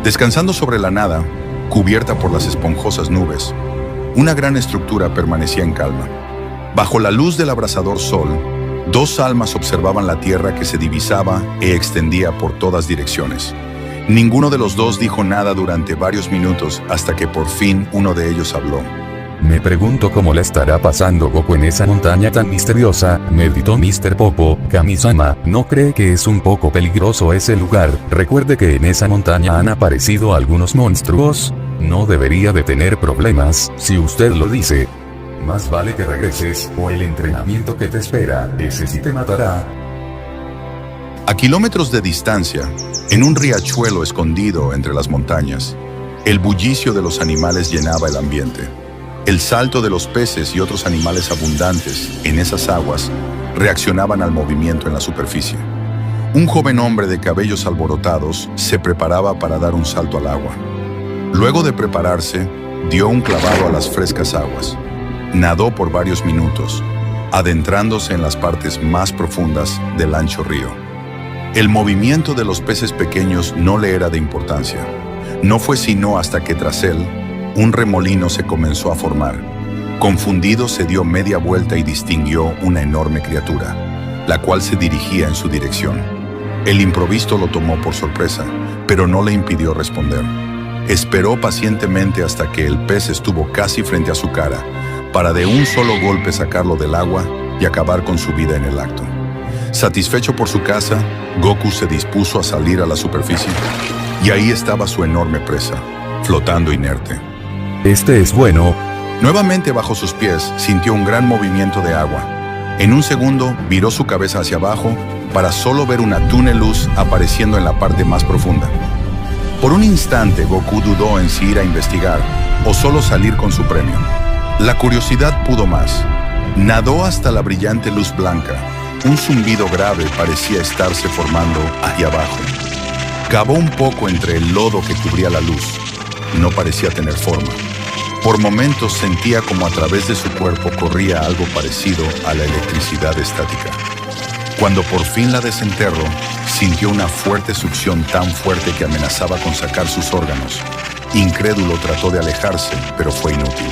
Descansando sobre la nada, cubierta por las esponjosas nubes, una gran estructura permanecía en calma. Bajo la luz del abrasador sol, dos almas observaban la tierra que se divisaba e extendía por todas direcciones. Ninguno de los dos dijo nada durante varios minutos hasta que por fin uno de ellos habló. Me pregunto cómo le estará pasando Goku en esa montaña tan misteriosa, meditó Mr. Popo. Kami-sama, ¿no cree que es un poco peligroso ese lugar? Recuerde que en esa montaña han aparecido algunos monstruos. No debería de tener problemas, si usted lo dice. Más vale que regreses, o el entrenamiento que te espera, ese sí te matará. A kilómetros de distancia, en un riachuelo escondido entre las montañas, el bullicio de los animales llenaba el ambiente. El salto de los peces y otros animales abundantes en esas aguas reaccionaban al movimiento en la superficie. Un joven hombre de cabellos alborotados se preparaba para dar un salto al agua. Luego de prepararse, dio un clavado a las frescas aguas. Nadó por varios minutos, adentrándose en las partes más profundas del ancho río. El movimiento de los peces pequeños no le era de importancia. No fue sino hasta que tras él, un remolino se comenzó a formar. Confundido, se dio media vuelta y distinguió una enorme criatura, la cual se dirigía en su dirección. El imprevisto lo tomó por sorpresa, pero no le impidió responder. Esperó pacientemente hasta que el pez estuvo casi frente a su cara, para de un solo golpe sacarlo del agua y acabar con su vida en el acto. Satisfecho por su caza, Goku se dispuso a salir a la superficie, y ahí estaba su enorme presa, flotando inerte. Este es bueno. Nuevamente bajo sus pies sintió un gran movimiento de agua. En un segundo viró su cabeza hacia abajo para solo ver una túnel luz apareciendo en la parte más profunda. Por un instante Goku dudó en si ir a investigar o solo salir con su premio. La curiosidad pudo más. Nadó hasta la brillante luz blanca. Un zumbido grave parecía estarse formando hacia abajo. Cavó un poco entre el lodo que cubría la luz. No parecía tener forma. Por momentos sentía como a través de su cuerpo corría algo parecido a la electricidad estática. Cuando por fin la desenterró, sintió una fuerte succión tan fuerte que amenazaba con sacar sus órganos. Incrédulo trató de alejarse, pero fue inútil.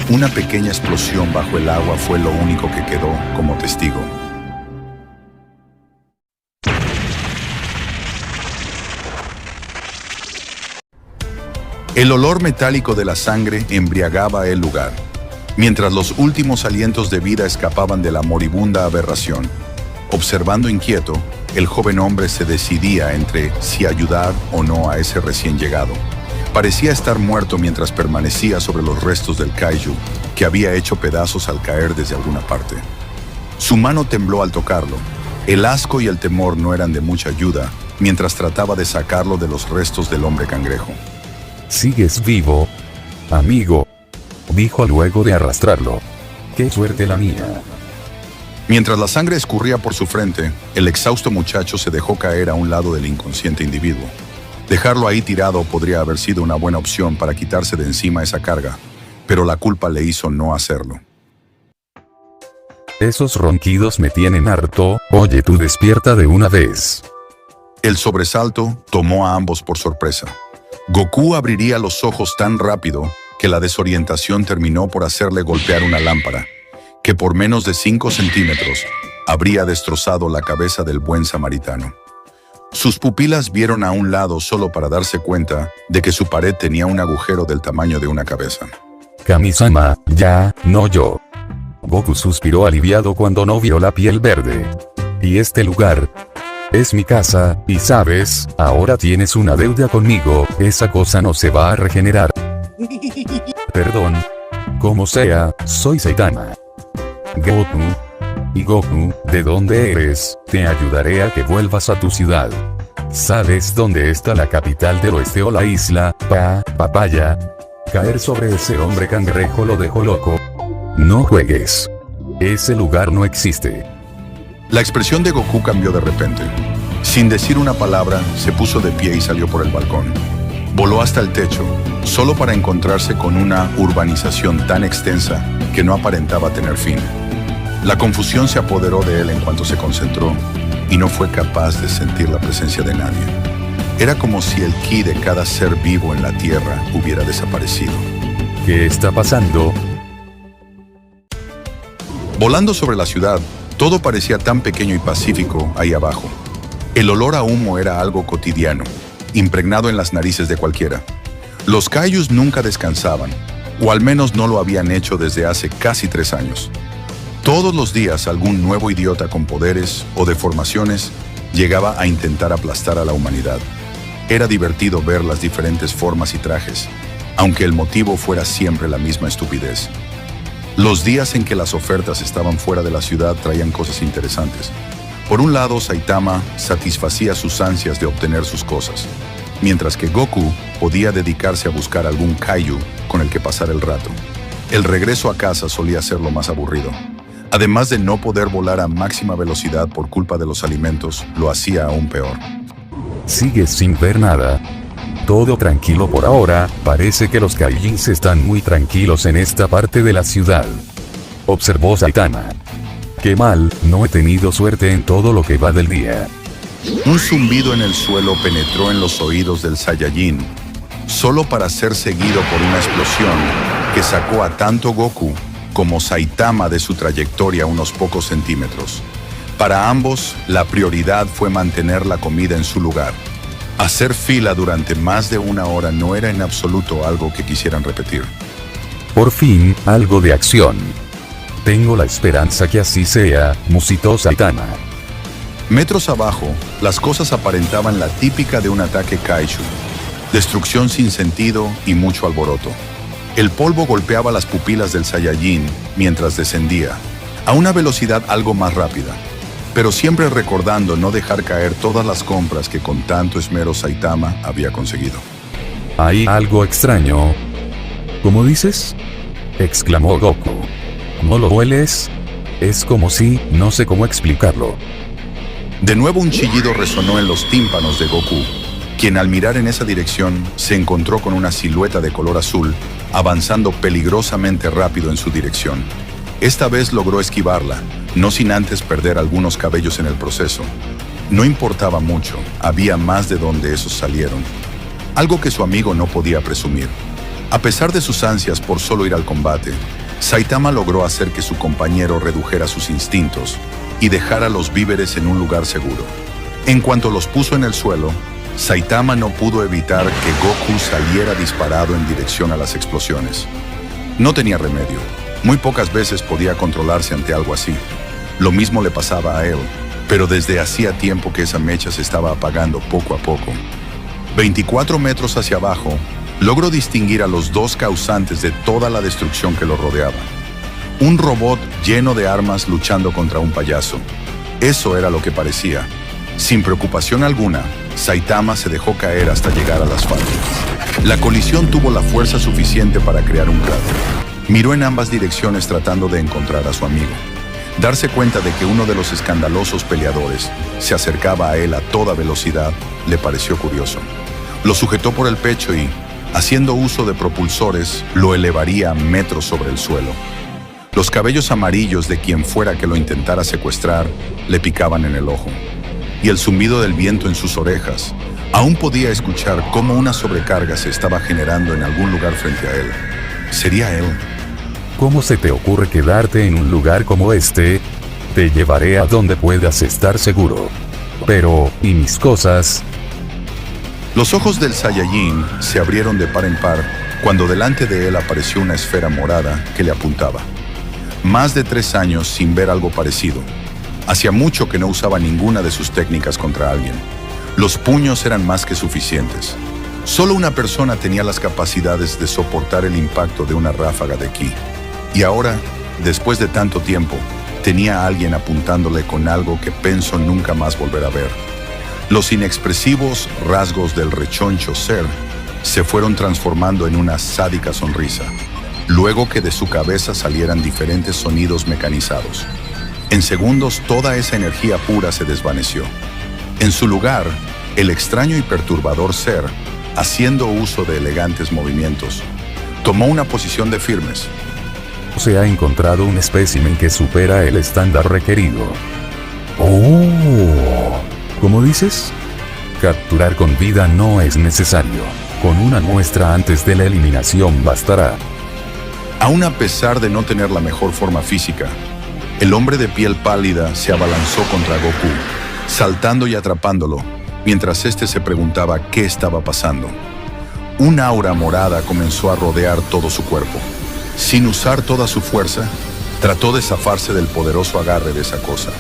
Una pequeña explosión bajo el agua fue lo único que quedó como testigo. El olor metálico de la sangre embriagaba el lugar, mientras los últimos alientos de vida escapaban de la moribunda aberración. Observando inquieto, el joven hombre se decidía entre si ayudar o no a ese recién llegado. Parecía estar muerto mientras permanecía sobre los restos del kaiju, que había hecho pedazos al caer desde alguna parte. Su mano tembló al tocarlo. El asco y el temor no eran de mucha ayuda, mientras trataba de sacarlo de los restos del hombre cangrejo. ¿Sigues vivo, amigo?, dijo luego de arrastrarlo. ¡Qué suerte la mía! Mientras la sangre escurría por su frente, el exhausto muchacho se dejó caer a un lado del inconsciente individuo. Dejarlo ahí tirado podría haber sido una buena opción para quitarse de encima esa carga, pero la culpa le hizo no hacerlo. Esos ronquidos me tienen harto. Oye, tú despierta de una vez. El sobresalto tomó a ambos por sorpresa. Goku abriría los ojos tan rápido que la desorientación terminó por hacerle golpear una lámpara, que por menos de 5 centímetros habría destrozado la cabeza del buen samaritano. Sus pupilas vieron a un lado solo para darse cuenta de que su pared tenía un agujero del tamaño de una cabeza. Kami-sama, ya, no yo. Goku suspiró aliviado cuando no vio la piel verde. ¿Y este lugar? Es mi casa, y sabes, ahora tienes una deuda conmigo, esa cosa no se va a regenerar. Perdón. Como sea, soy Saitama. Goku. Y Goku, ¿de dónde eres? Te ayudaré a que vuelvas a tu ciudad. ¿Sabes dónde está la capital del oeste o la isla, Papaya? Caer sobre ese hombre cangrejo lo dejó loco. No juegues. Ese lugar no existe. La expresión de Goku cambió de repente. Sin decir una palabra, se puso de pie y salió por el balcón. Voló hasta el techo, solo para encontrarse con una urbanización tan extensa que no aparentaba tener fin. La confusión se apoderó de él en cuanto se concentró y no fue capaz de sentir la presencia de nadie. Era como si el ki de cada ser vivo en la Tierra hubiera desaparecido. ¿Qué está pasando? Volando sobre la ciudad, todo parecía tan pequeño y pacífico ahí abajo. El olor a humo era algo cotidiano, impregnado en las narices de cualquiera. Los kaijus nunca descansaban, o al menos no lo habían hecho desde hace casi 3 años. Todos los días algún nuevo idiota con poderes o deformaciones llegaba a intentar aplastar a la humanidad. Era divertido ver las diferentes formas y trajes, aunque el motivo fuera siempre la misma estupidez. Los días en que las ofertas estaban fuera de la ciudad traían cosas interesantes. Por un lado, Saitama satisfacía sus ansias de obtener sus cosas, mientras que Goku podía dedicarse a buscar algún kaiju con el que pasar el rato. El regreso a casa solía ser lo más aburrido. Además de no poder volar a máxima velocidad por culpa de los alimentos, lo hacía aún peor. Sigues sin ver nada. Todo tranquilo por ahora, parece que los kaijins están muy tranquilos en esta parte de la ciudad. Observó Saitama. Qué mal, no he tenido suerte en todo lo que va del día. Un zumbido en el suelo penetró en los oídos del Saiyajin, solo para ser seguido por una explosión que sacó a tanto Goku como Saitama de su trayectoria unos pocos centímetros. Para ambos, la prioridad fue mantener la comida en su lugar. Hacer fila durante más de 1 hora no era en absoluto algo que quisieran repetir. Por fin, algo de acción. Tengo la esperanza que así sea, musitó Saitama. Metros abajo, las cosas aparentaban la típica de un ataque kaiju. Destrucción sin sentido y mucho alboroto. El polvo golpeaba las pupilas del Saiyajin mientras descendía, a una velocidad algo más rápida, pero siempre recordando no dejar caer todas las compras que con tanto esmero Saitama había conseguido. Hay algo extraño. ¿Cómo dices? Exclamó Goku. ¿No lo hueles? Es como si, no sé cómo explicarlo. De nuevo un chillido resonó en los tímpanos de Goku, quien al mirar en esa dirección se encontró con una silueta de color azul avanzando peligrosamente rápido en su dirección. Esta vez logró esquivarla, no sin antes perder algunos cabellos en el proceso. No importaba mucho, había más de donde esos salieron. Algo que su amigo no podía presumir. A pesar de sus ansias por solo ir al combate, Saitama logró hacer que su compañero redujera sus instintos y dejara los víveres en un lugar seguro. En cuanto los puso en el suelo, Saitama no pudo evitar que Goku saliera disparado en dirección a las explosiones. No tenía remedio. Muy pocas veces podía controlarse ante algo así. Lo mismo le pasaba a él, pero desde hacía tiempo que esa mecha se estaba apagando poco a poco. 24 metros hacia abajo, logró distinguir a los 2 causantes de toda la destrucción que lo rodeaba. Un robot lleno de armas luchando contra un payaso. Eso era lo que parecía. Sin preocupación alguna, Saitama se dejó caer hasta llegar al asfalto. La colisión tuvo la fuerza suficiente para crear un cráter. Miró en ambas direcciones tratando de encontrar a su amigo. Darse cuenta de que uno de los escandalosos peleadores se acercaba a él a toda velocidad le pareció curioso. Lo sujetó por el pecho y, haciendo uso de propulsores, lo elevaría metros sobre el suelo. Los cabellos amarillos de quien fuera que lo intentara secuestrar le picaban en el ojo. Y el zumbido del viento en sus orejas, aún podía escuchar cómo una sobrecarga se estaba generando en algún lugar frente a él. ¿Sería él? ¿Cómo se te ocurre quedarte en un lugar como este? Te llevaré a donde puedas estar seguro. Pero, ¿y mis cosas? Los ojos del Saiyajin se abrieron de par en par cuando delante de él apareció una esfera morada que le apuntaba. Más de 3 años sin ver algo parecido. Hacía mucho que no usaba ninguna de sus técnicas contra alguien. Los puños eran más que suficientes. Solo una persona tenía las capacidades de soportar el impacto de una ráfaga de ki. Y ahora, después de tanto tiempo, tenía a alguien apuntándole con algo que pensó nunca más volver a ver. Los inexpresivos rasgos del rechoncho ser se fueron transformando en una sádica sonrisa, luego que de su cabeza salieran diferentes sonidos mecanizados. En segundos, toda esa energía pura se desvaneció. En su lugar, el extraño y perturbador ser, haciendo uso de elegantes movimientos, tomó una posición de firmes. Se ha encontrado un espécimen que supera el estándar requerido. ¡Oh! ¿Cómo dices? Capturar con vida no es necesario. Con una muestra antes de la eliminación bastará. Aún a pesar de no tener la mejor forma física, el hombre de piel pálida se abalanzó contra Goku, saltando y atrapándolo, mientras éste se preguntaba qué estaba pasando. Un aura morada comenzó a rodear todo su cuerpo. Sin usar toda su fuerza, trató de zafarse del poderoso agarre de esa cosa.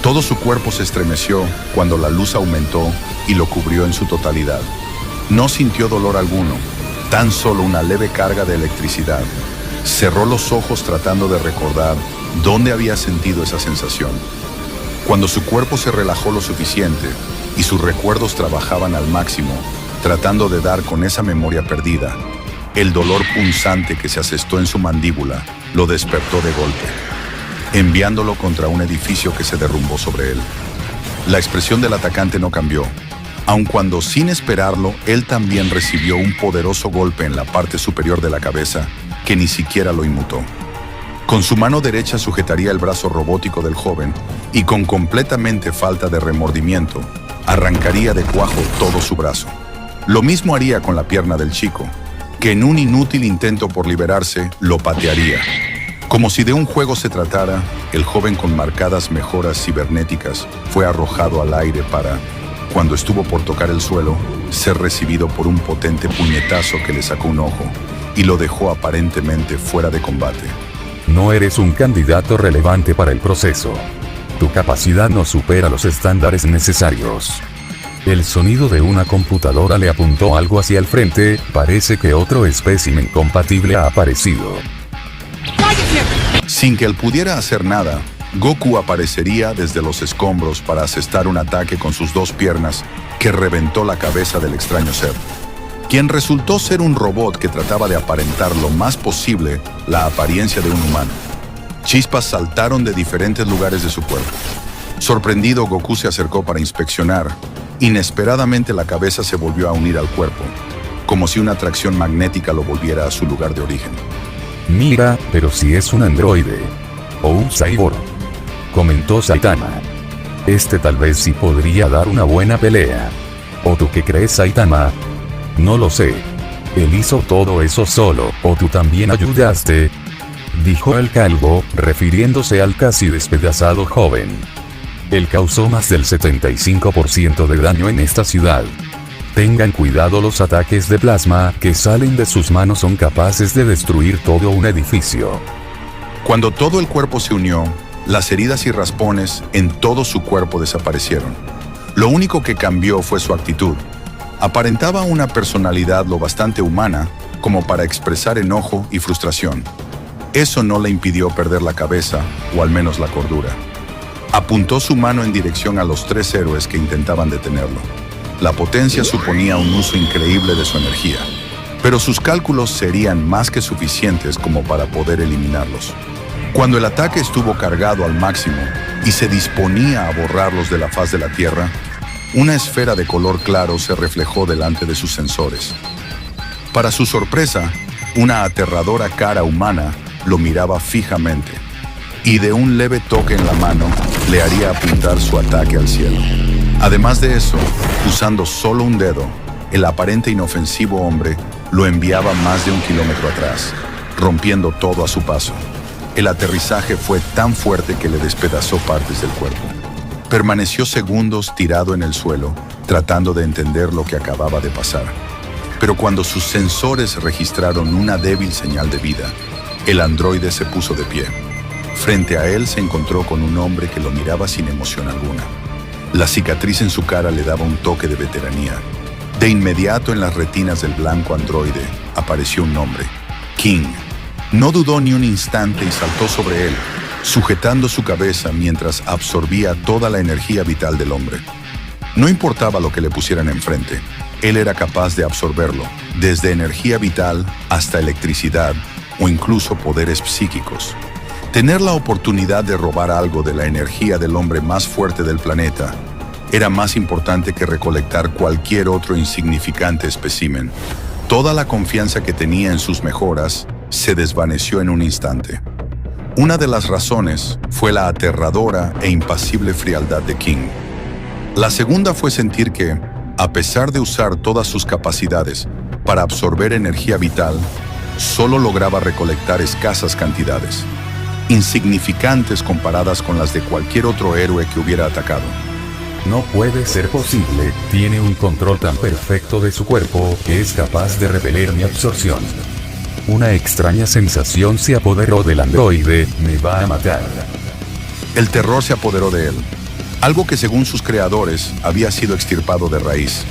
Todo su cuerpo se estremeció cuando la luz aumentó y lo cubrió en su totalidad. No sintió dolor alguno, tan solo una leve carga de electricidad. Cerró los ojos tratando de recordar dónde había sentido esa sensación. Cuando su cuerpo se relajó lo suficiente y sus recuerdos trabajaban al máximo, tratando de dar con esa memoria perdida, el dolor punzante que se asestó en su mandíbula lo despertó de golpe, enviándolo contra un edificio que se derrumbó sobre él. La expresión del atacante no cambió, aun cuando sin esperarlo, él también recibió un poderoso golpe en la parte superior de la cabeza que ni siquiera lo inmutó. Con su mano derecha sujetaría el brazo robótico del joven y con completamente falta de remordimiento, arrancaría de cuajo todo su brazo. Lo mismo haría con la pierna del chico, que en un inútil intento por liberarse, lo patearía. Como si de un juego se tratara, el joven con marcadas mejoras cibernéticas fue arrojado al aire para, cuando estuvo por tocar el suelo, ser recibido por un potente puñetazo que le sacó un ojo y lo dejó aparentemente fuera de combate. No eres un candidato relevante para el proceso. Tu capacidad no supera los estándares necesarios. El sonido de una computadora le apuntó algo hacia el frente, parece que otro espécimen compatible ha aparecido. Sin que él pudiera hacer nada, Goku aparecería desde los escombros para asestar un ataque con sus dos piernas que reventó la cabeza del extraño ser, quien resultó ser un robot que trataba de aparentar lo más posible la apariencia de un humano. Chispas saltaron de diferentes lugares de su cuerpo. Sorprendido, Goku se acercó para inspeccionar. Inesperadamente la cabeza se volvió a unir al cuerpo, como si una atracción magnética lo volviera a su lugar de origen. Mira, pero si es un androide. O un cyborg, comentó Saitama. Este tal vez sí podría dar una buena pelea. ¿O tú qué crees, Saitama? No lo sé. Él hizo todo eso solo, ¿o tú también ayudaste? Dijo el calvo, refiriéndose al casi despedazado joven. Él causó más del 75% de daño en esta ciudad. Tengan cuidado, los ataques de plasma que salen de sus manos son capaces de destruir todo un edificio. Cuando todo el cuerpo se unió, las heridas y raspones en todo su cuerpo desaparecieron. Lo único que cambió fue su actitud. Aparentaba una personalidad lo bastante humana como para expresar enojo y frustración. Eso no le impidió perder la cabeza, o al menos la cordura. Apuntó su mano en dirección a los tres héroes que intentaban detenerlo. La potencia suponía un uso increíble de su energía, pero sus cálculos serían más que suficientes como para poder eliminarlos. Cuando el ataque estuvo cargado al máximo y se disponía a borrarlos de la faz de la Tierra, una esfera de color claro se reflejó delante de sus sensores. Para su sorpresa, una aterradora cara humana lo miraba fijamente, y de un leve toque en la mano le haría apuntar su ataque al cielo. Además de eso, usando solo un dedo, el aparente inofensivo hombre lo enviaba más de 1 kilómetro atrás, rompiendo todo a su paso. El aterrizaje fue tan fuerte que le despedazó partes del cuerpo. Permaneció segundos tirado en el suelo, tratando de entender lo que acababa de pasar. Pero cuando sus sensores registraron una débil señal de vida, el androide se puso de pie. Frente a él se encontró con un hombre que lo miraba sin emoción alguna. La cicatriz en su cara le daba un toque de veteranía. De inmediato en las retinas del blanco androide apareció un nombre: King. No dudó ni un instante y saltó sobre él, sujetando su cabeza mientras absorbía toda la energía vital del hombre. No importaba lo que le pusieran enfrente, él era capaz de absorberlo, desde energía vital hasta electricidad o incluso poderes psíquicos. Tener la oportunidad de robar algo de la energía del hombre más fuerte del planeta era más importante que recolectar cualquier otro insignificante espécimen. Toda la confianza que tenía en sus mejoras se desvaneció en un instante. Una de las razones fue la aterradora e impasible frialdad de King. La segunda fue sentir que, A pesar de usar todas sus capacidades para absorber energía vital, solo lograba recolectar escasas cantidades, insignificantes comparadas con las de cualquier otro héroe que hubiera atacado. No puede ser posible, tiene un control tan perfecto de su cuerpo que es capaz de repeler mi absorción. Una extraña sensación se apoderó del androide, me va a matar. El terror se apoderó de él, algo que según sus creadores había sido extirpado de raíz.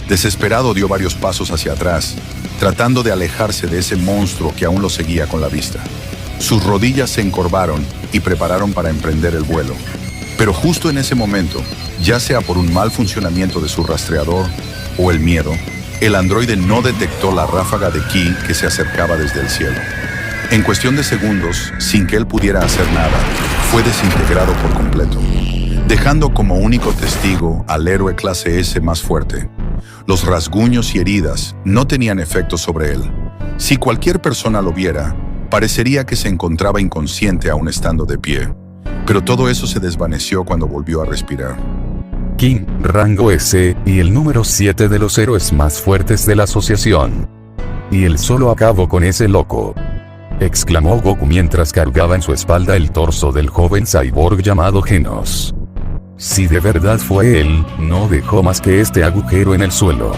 Desesperado dio varios pasos hacia atrás, tratando de alejarse de ese monstruo que aún lo seguía con la vista. Sus rodillas se encorvaron y prepararon para emprender el vuelo. Pero justo en ese momento, ya sea por un mal funcionamiento de su rastreador o el miedo, el androide no detectó la ráfaga de ki que se acercaba desde el cielo. En cuestión de segundos, sin que él pudiera hacer nada, fue desintegrado por completo, dejando como único testigo al héroe clase S más fuerte. Los rasguños y heridas no tenían efecto sobre él. Si cualquier persona lo viera, parecería que se encontraba inconsciente aún estando de pie. Pero todo eso se desvaneció cuando volvió a respirar. King, rango S, y el número 7 de los héroes más fuertes de la asociación. Y él solo acabó con ese loco, exclamó Goku mientras cargaba en su espalda el torso del joven cyborg llamado Genos. Si de verdad fue él, no dejó más que este agujero en el suelo.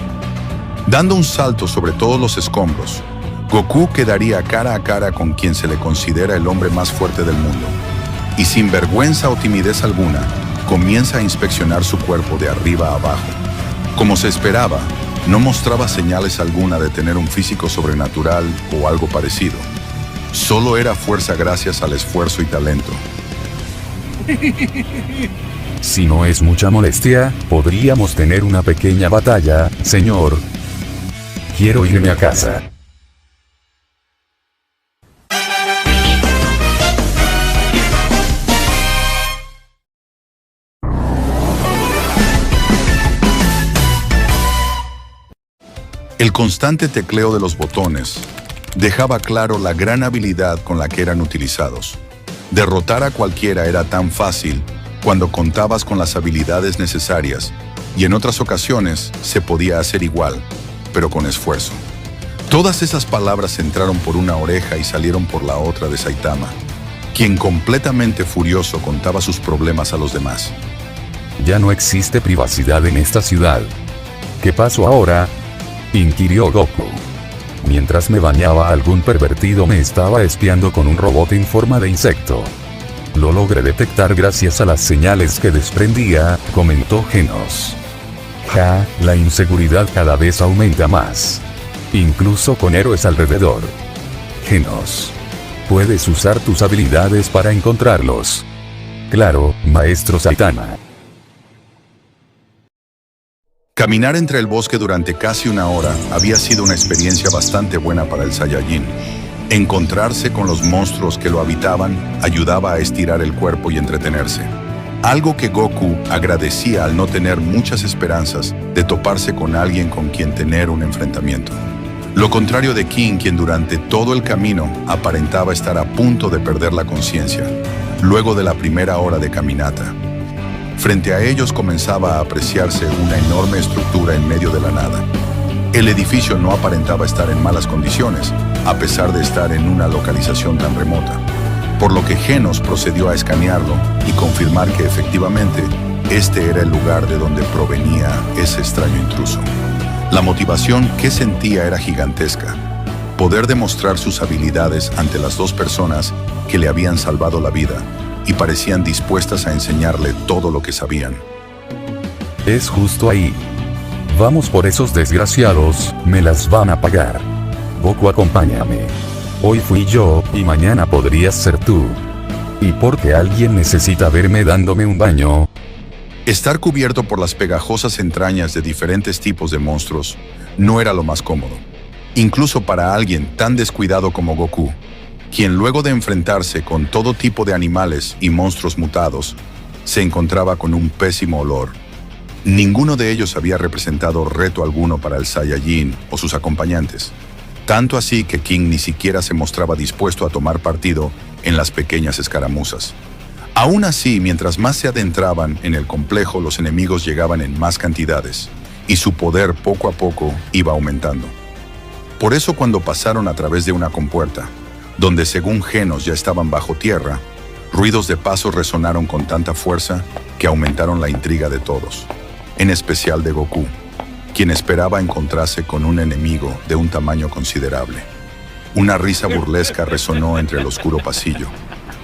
Dando un salto sobre todos los escombros, Goku quedaría cara a cara con quien se le considera el hombre más fuerte del mundo. Y sin vergüenza o timidez alguna, comienza a inspeccionar su cuerpo de arriba a abajo. Como se esperaba, no mostraba señales alguna de tener un físico sobrenatural o algo parecido. Solo era fuerza gracias al esfuerzo y talento. Si no es mucha molestia, podríamos tener una pequeña batalla, señor. Quiero irme a casa. El constante tecleo de los botones dejaba claro la gran habilidad con la que eran utilizados. Derrotar a cualquiera era tan fácil cuando contabas con las habilidades necesarias, y en otras ocasiones se podía hacer igual, pero con esfuerzo. Todas esas palabras entraron por una oreja y salieron por la otra de Saitama, quien completamente furioso contaba sus problemas a los demás. Ya no existe privacidad en esta ciudad. ¿Qué pasó ahora?, inquirió Goku. Mientras me bañaba, algún pervertido me estaba espiando con un robot en forma de insecto. Lo logré detectar gracias a las señales que desprendía, comentó Genos. Ja, la inseguridad cada vez aumenta más. Incluso con héroes alrededor. Genos. Puedes usar tus habilidades para encontrarlos. Claro, maestro Saitama. Caminar entre el bosque durante casi una hora había sido una experiencia bastante buena para el Saiyajin. Encontrarse con los monstruos que lo habitaban ayudaba a estirar el cuerpo y entretenerse. Algo que Goku agradecía al no tener muchas esperanzas de toparse con alguien con quien tener un enfrentamiento. Lo contrario de King, quien durante todo el camino aparentaba estar a punto de perder la conciencia, luego de la primera hora de caminata. Frente a ellos comenzaba a apreciarse una enorme estructura en medio de la nada. El edificio no aparentaba estar en malas condiciones, a pesar de estar en una localización tan remota, por lo que Genos procedió a escanearlo y confirmar que efectivamente este era el lugar de donde provenía ese extraño intruso. La motivación que sentía era gigantesca: poder demostrar sus habilidades ante las dos personas que le habían salvado la vida y parecían dispuestas a enseñarle todo lo que sabían. Es justo ahí. Vamos por esos desgraciados, me las van a pagar. Goku, acompáñame. Hoy fui yo, y mañana podrías ser tú. ¿Y por qué alguien necesita verme dándome un baño? Estar cubierto por las pegajosas entrañas de diferentes tipos de monstruos no era lo más cómodo, incluso para alguien tan descuidado como Goku, quien luego de enfrentarse con todo tipo de animales y monstruos mutados, se encontraba con un pésimo olor. Ninguno de ellos había representado reto alguno para el Saiyajin o sus acompañantes, tanto así que King ni siquiera se mostraba dispuesto a tomar partido en las pequeñas escaramuzas. Aún así, mientras más se adentraban en el complejo, los enemigos llegaban en más cantidades, y su poder poco a poco iba aumentando. Por eso cuando pasaron a través de una compuerta, donde según Genos ya estaban bajo tierra, ruidos de pasos resonaron con tanta fuerza que aumentaron la intriga de todos, en especial de Goku, quien esperaba encontrarse con un enemigo de un tamaño considerable. Una risa burlesca resonó entre el oscuro pasillo.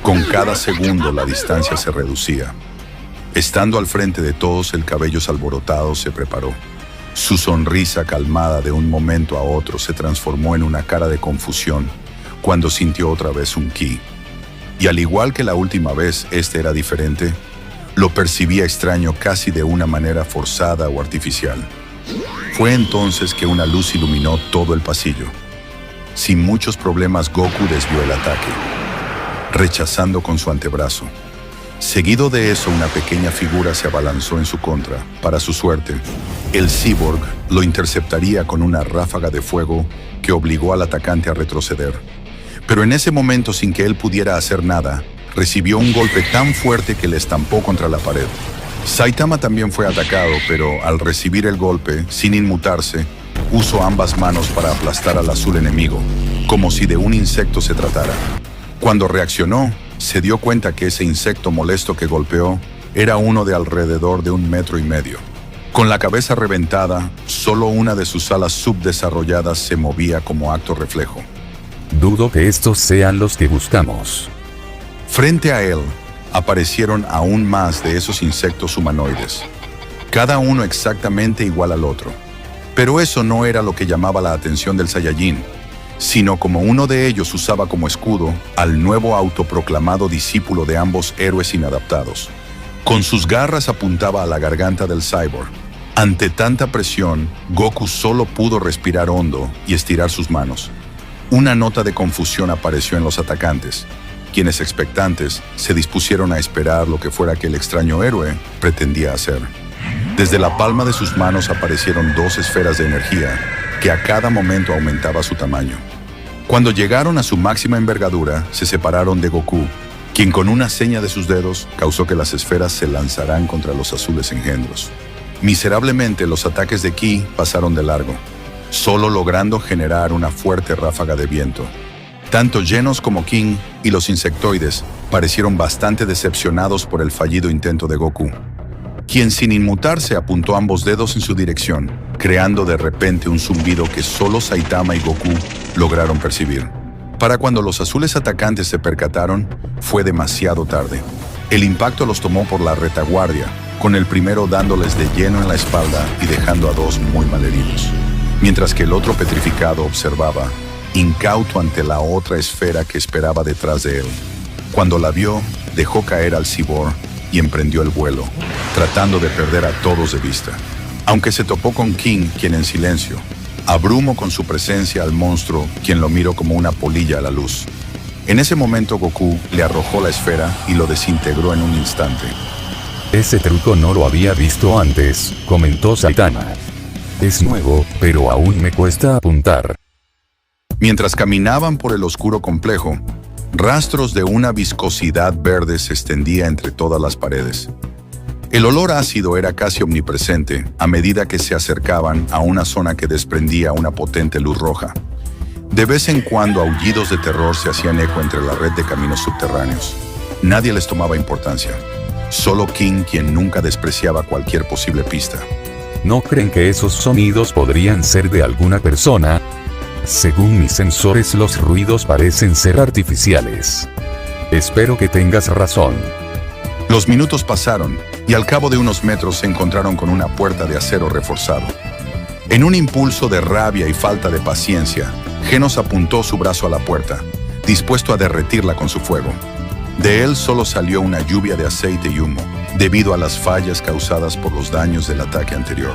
Con cada segundo la distancia se reducía. Estando al frente de todos, el Cabellos Alborotado se preparó. Su sonrisa calmada de un momento a otro se transformó en una cara de confusión cuando sintió otra vez un ki. Y al igual que la última vez, este era diferente. Lo percibía extraño, casi de una manera forzada o artificial. Fue entonces que una luz iluminó todo el pasillo. Sin muchos problemas, Goku desvió el ataque, rechazando con su antebrazo. Seguido de eso, una pequeña figura se abalanzó en su contra. Para su suerte, el Cyborg lo interceptaría con una ráfaga de fuego que obligó al atacante a retroceder. Pero en ese momento, sin que él pudiera hacer nada, recibió un golpe tan fuerte que le estampó contra la pared. Saitama también fue atacado, pero al recibir el golpe, sin inmutarse, usó ambas manos para aplastar al azul enemigo, como si de un insecto se tratara. Cuando reaccionó, se dio cuenta que ese insecto molesto que golpeó era uno de alrededor de 1,5 metros. Con la cabeza reventada, solo una de sus alas subdesarrolladas se movía como acto reflejo. Dudo que estos sean los que buscamos. Frente a él, aparecieron aún más de esos insectos humanoides, cada uno exactamente igual al otro. Pero eso no era lo que llamaba la atención del Saiyajin, sino como uno de ellos usaba como escudo al nuevo autoproclamado discípulo de ambos héroes inadaptados. Con sus garras apuntaba a la garganta del cyborg. Ante tanta presión, Goku solo pudo respirar hondo y estirar sus manos. Una nota de confusión apareció en los atacantes, quienes expectantes se dispusieron a esperar lo que fuera que el extraño héroe pretendía hacer. Desde la palma de sus manos aparecieron 2 esferas de energía que a cada momento aumentaba su tamaño. Cuando llegaron a su máxima envergadura, se separaron de Goku, quien con una seña de sus dedos causó que las esferas se lanzaran contra los azules engendros. Miserablemente, los ataques de Ki pasaron de largo, solo logrando generar una fuerte ráfaga de viento. Tanto Genos como King y los insectoides parecieron bastante decepcionados por el fallido intento de Goku, quien sin inmutarse apuntó ambos dedos en su dirección, creando de repente un zumbido que solo Saitama y Goku lograron percibir. Para cuando los azules atacantes se percataron, fue demasiado tarde. El impacto los tomó por la retaguardia, con el primero dándoles de lleno en la espalda y dejando a 2 muy malheridos, mientras que el otro petrificado observaba, incauto ante la otra esfera que esperaba detrás de él. Cuando la vio, dejó caer al cyborg y emprendió el vuelo, tratando de perder a todos de vista. Aunque se topó con King, quien en silencio abrumó con su presencia al monstruo, quien lo miró como una polilla a la luz. En ese momento Goku le arrojó la esfera y lo desintegró en un instante. Ese truco no lo había visto antes, comentó Saitama. Es nuevo, pero aún me cuesta apuntar. Mientras caminaban por el oscuro complejo, rastros de una viscosidad verde se extendía entre todas las paredes. El olor ácido era casi omnipresente a medida que se acercaban a una zona que desprendía una potente luz roja. De vez en cuando aullidos de terror se hacían eco entre la red de caminos subterráneos. Nadie les tomaba importancia. Solo King, quien nunca despreciaba cualquier posible pista. ¿No creen que esos sonidos podrían ser de alguna persona? Según mis sensores, los ruidos parecen ser artificiales. Espero que tengas razón. Los minutos pasaron y al cabo de unos metros se encontraron con una puerta de acero reforzado. En un impulso de rabia y falta de paciencia, Genos apuntó su brazo a la puerta, dispuesto a derretirla con su fuego. De él solo salió una lluvia de aceite y humo, debido a las fallas causadas por los daños del ataque anterior.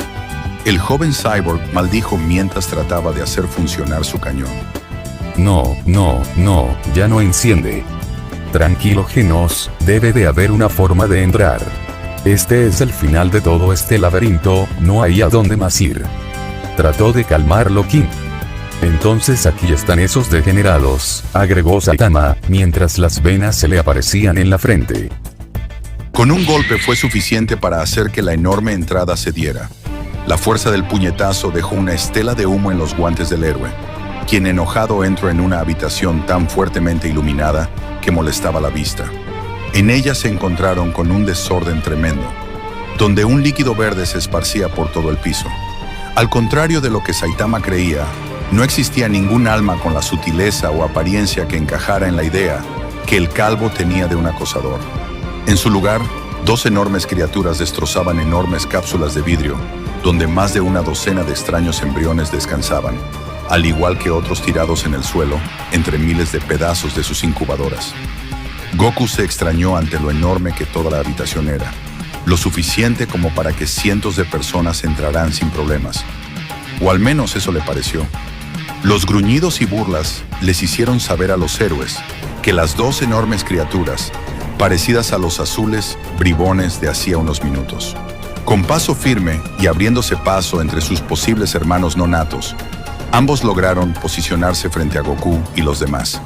El joven cyborg maldijo mientras trataba de hacer funcionar su cañón. No, ya no enciende. Tranquilo Genos, debe de haber una forma de entrar. Este es el final de todo este laberinto, no hay a dónde más ir. Trató de calmarlo King. Entonces aquí están esos degenerados, agregó Saitama, mientras las venas se le aparecían en la frente. Con un golpe fue suficiente para hacer que la enorme entrada cediera. La fuerza del puñetazo dejó una estela de humo en los guantes del héroe, quien enojado entró en una habitación tan fuertemente iluminada que molestaba la vista. En ella se encontraron con un desorden tremendo, donde un líquido verde se esparcía por todo el piso. Al contrario de lo que Saitama creía, no existía ningún alma con la sutileza o apariencia que encajara en la idea que el calvo tenía de un acosador. En su lugar, dos enormes criaturas destrozaban enormes cápsulas de vidrio, donde más de una docena de extraños embriones descansaban, al igual que otros tirados en el suelo, entre miles de pedazos de sus incubadoras. Goku se extrañó ante lo enorme que toda la habitación era, lo suficiente como para que cientos de personas entrarán sin problemas. O al menos eso le pareció. Los gruñidos y burlas les hicieron saber a los héroes que las dos enormes criaturas, parecidas a los azules bribones de hacía unos minutos, con paso firme y abriéndose paso entre sus posibles hermanos no natos, ambos lograron posicionarse frente a Goku y los demás.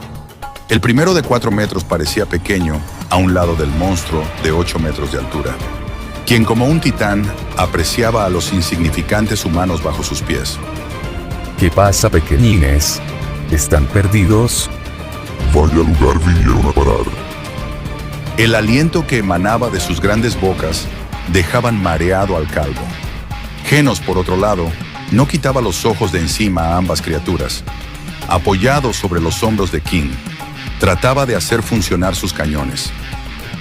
El primero de 4 metros parecía pequeño a un lado del monstruo de 8 metros de altura, quien como un titán apreciaba a los insignificantes humanos bajo sus pies. ¿Qué pasa, pequeñines? ¿Están perdidos? Vaya lugar vinieron a parar. El aliento que emanaba de sus grandes bocas dejaban mareado al calvo. Genos, por otro lado, no quitaba los ojos de encima a ambas criaturas. Apoyado sobre los hombros de King, trataba de hacer funcionar sus cañones.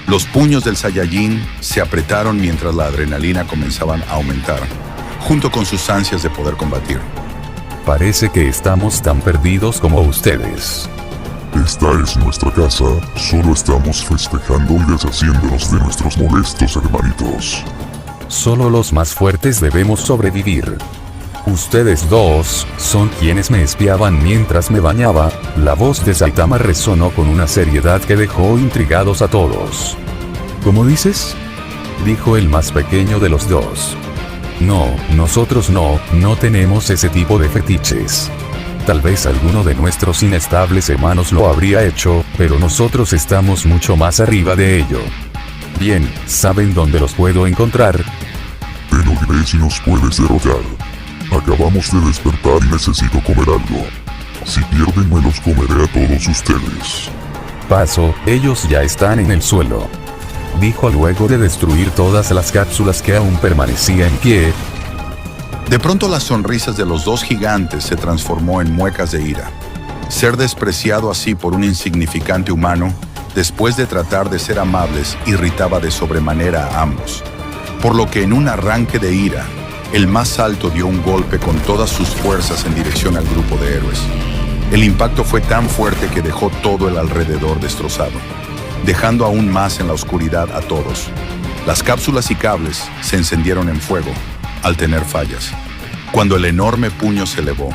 Los puños del Saiyajin se apretaron mientras la adrenalina comenzaba a aumentar, junto con sus ansias de poder combatir. Parece que estamos tan perdidos como ustedes. Esta es nuestra casa, solo estamos festejando y deshaciéndonos de nuestros molestos hermanitos. Solo los más fuertes debemos sobrevivir. Ustedes dos son quienes me espiaban mientras me bañaba. La voz de Saitama resonó con una seriedad que dejó intrigados a todos. ¿Cómo dices?, dijo el más pequeño de los dos. No, nosotros no tenemos ese tipo de fetiches. Tal vez alguno de nuestros inestables hermanos lo habría hecho, pero nosotros estamos mucho más arriba de ello. Bien, ¿saben dónde los puedo encontrar? Te lo diré si nos puedes derrotar. Acabamos de despertar y necesito comer algo. Si pierden me los comeré a todos ustedes. Paso, ellos ya están en el suelo, dijo luego de destruir todas las cápsulas que aún permanecían en pie. De pronto las sonrisas de los dos gigantes se transformó en muecas de ira. Ser despreciado así por un insignificante humano, después de tratar de ser amables, irritaba de sobremanera a ambos. Por lo que en un arranque de ira, el más alto dio un golpe con todas sus fuerzas en dirección al grupo de héroes. El impacto fue tan fuerte que dejó todo el alrededor destrozado, dejando aún más en la oscuridad a todos. Las cápsulas y cables se encendieron en fuego, al tener fallas. Cuando el enorme puño se elevó,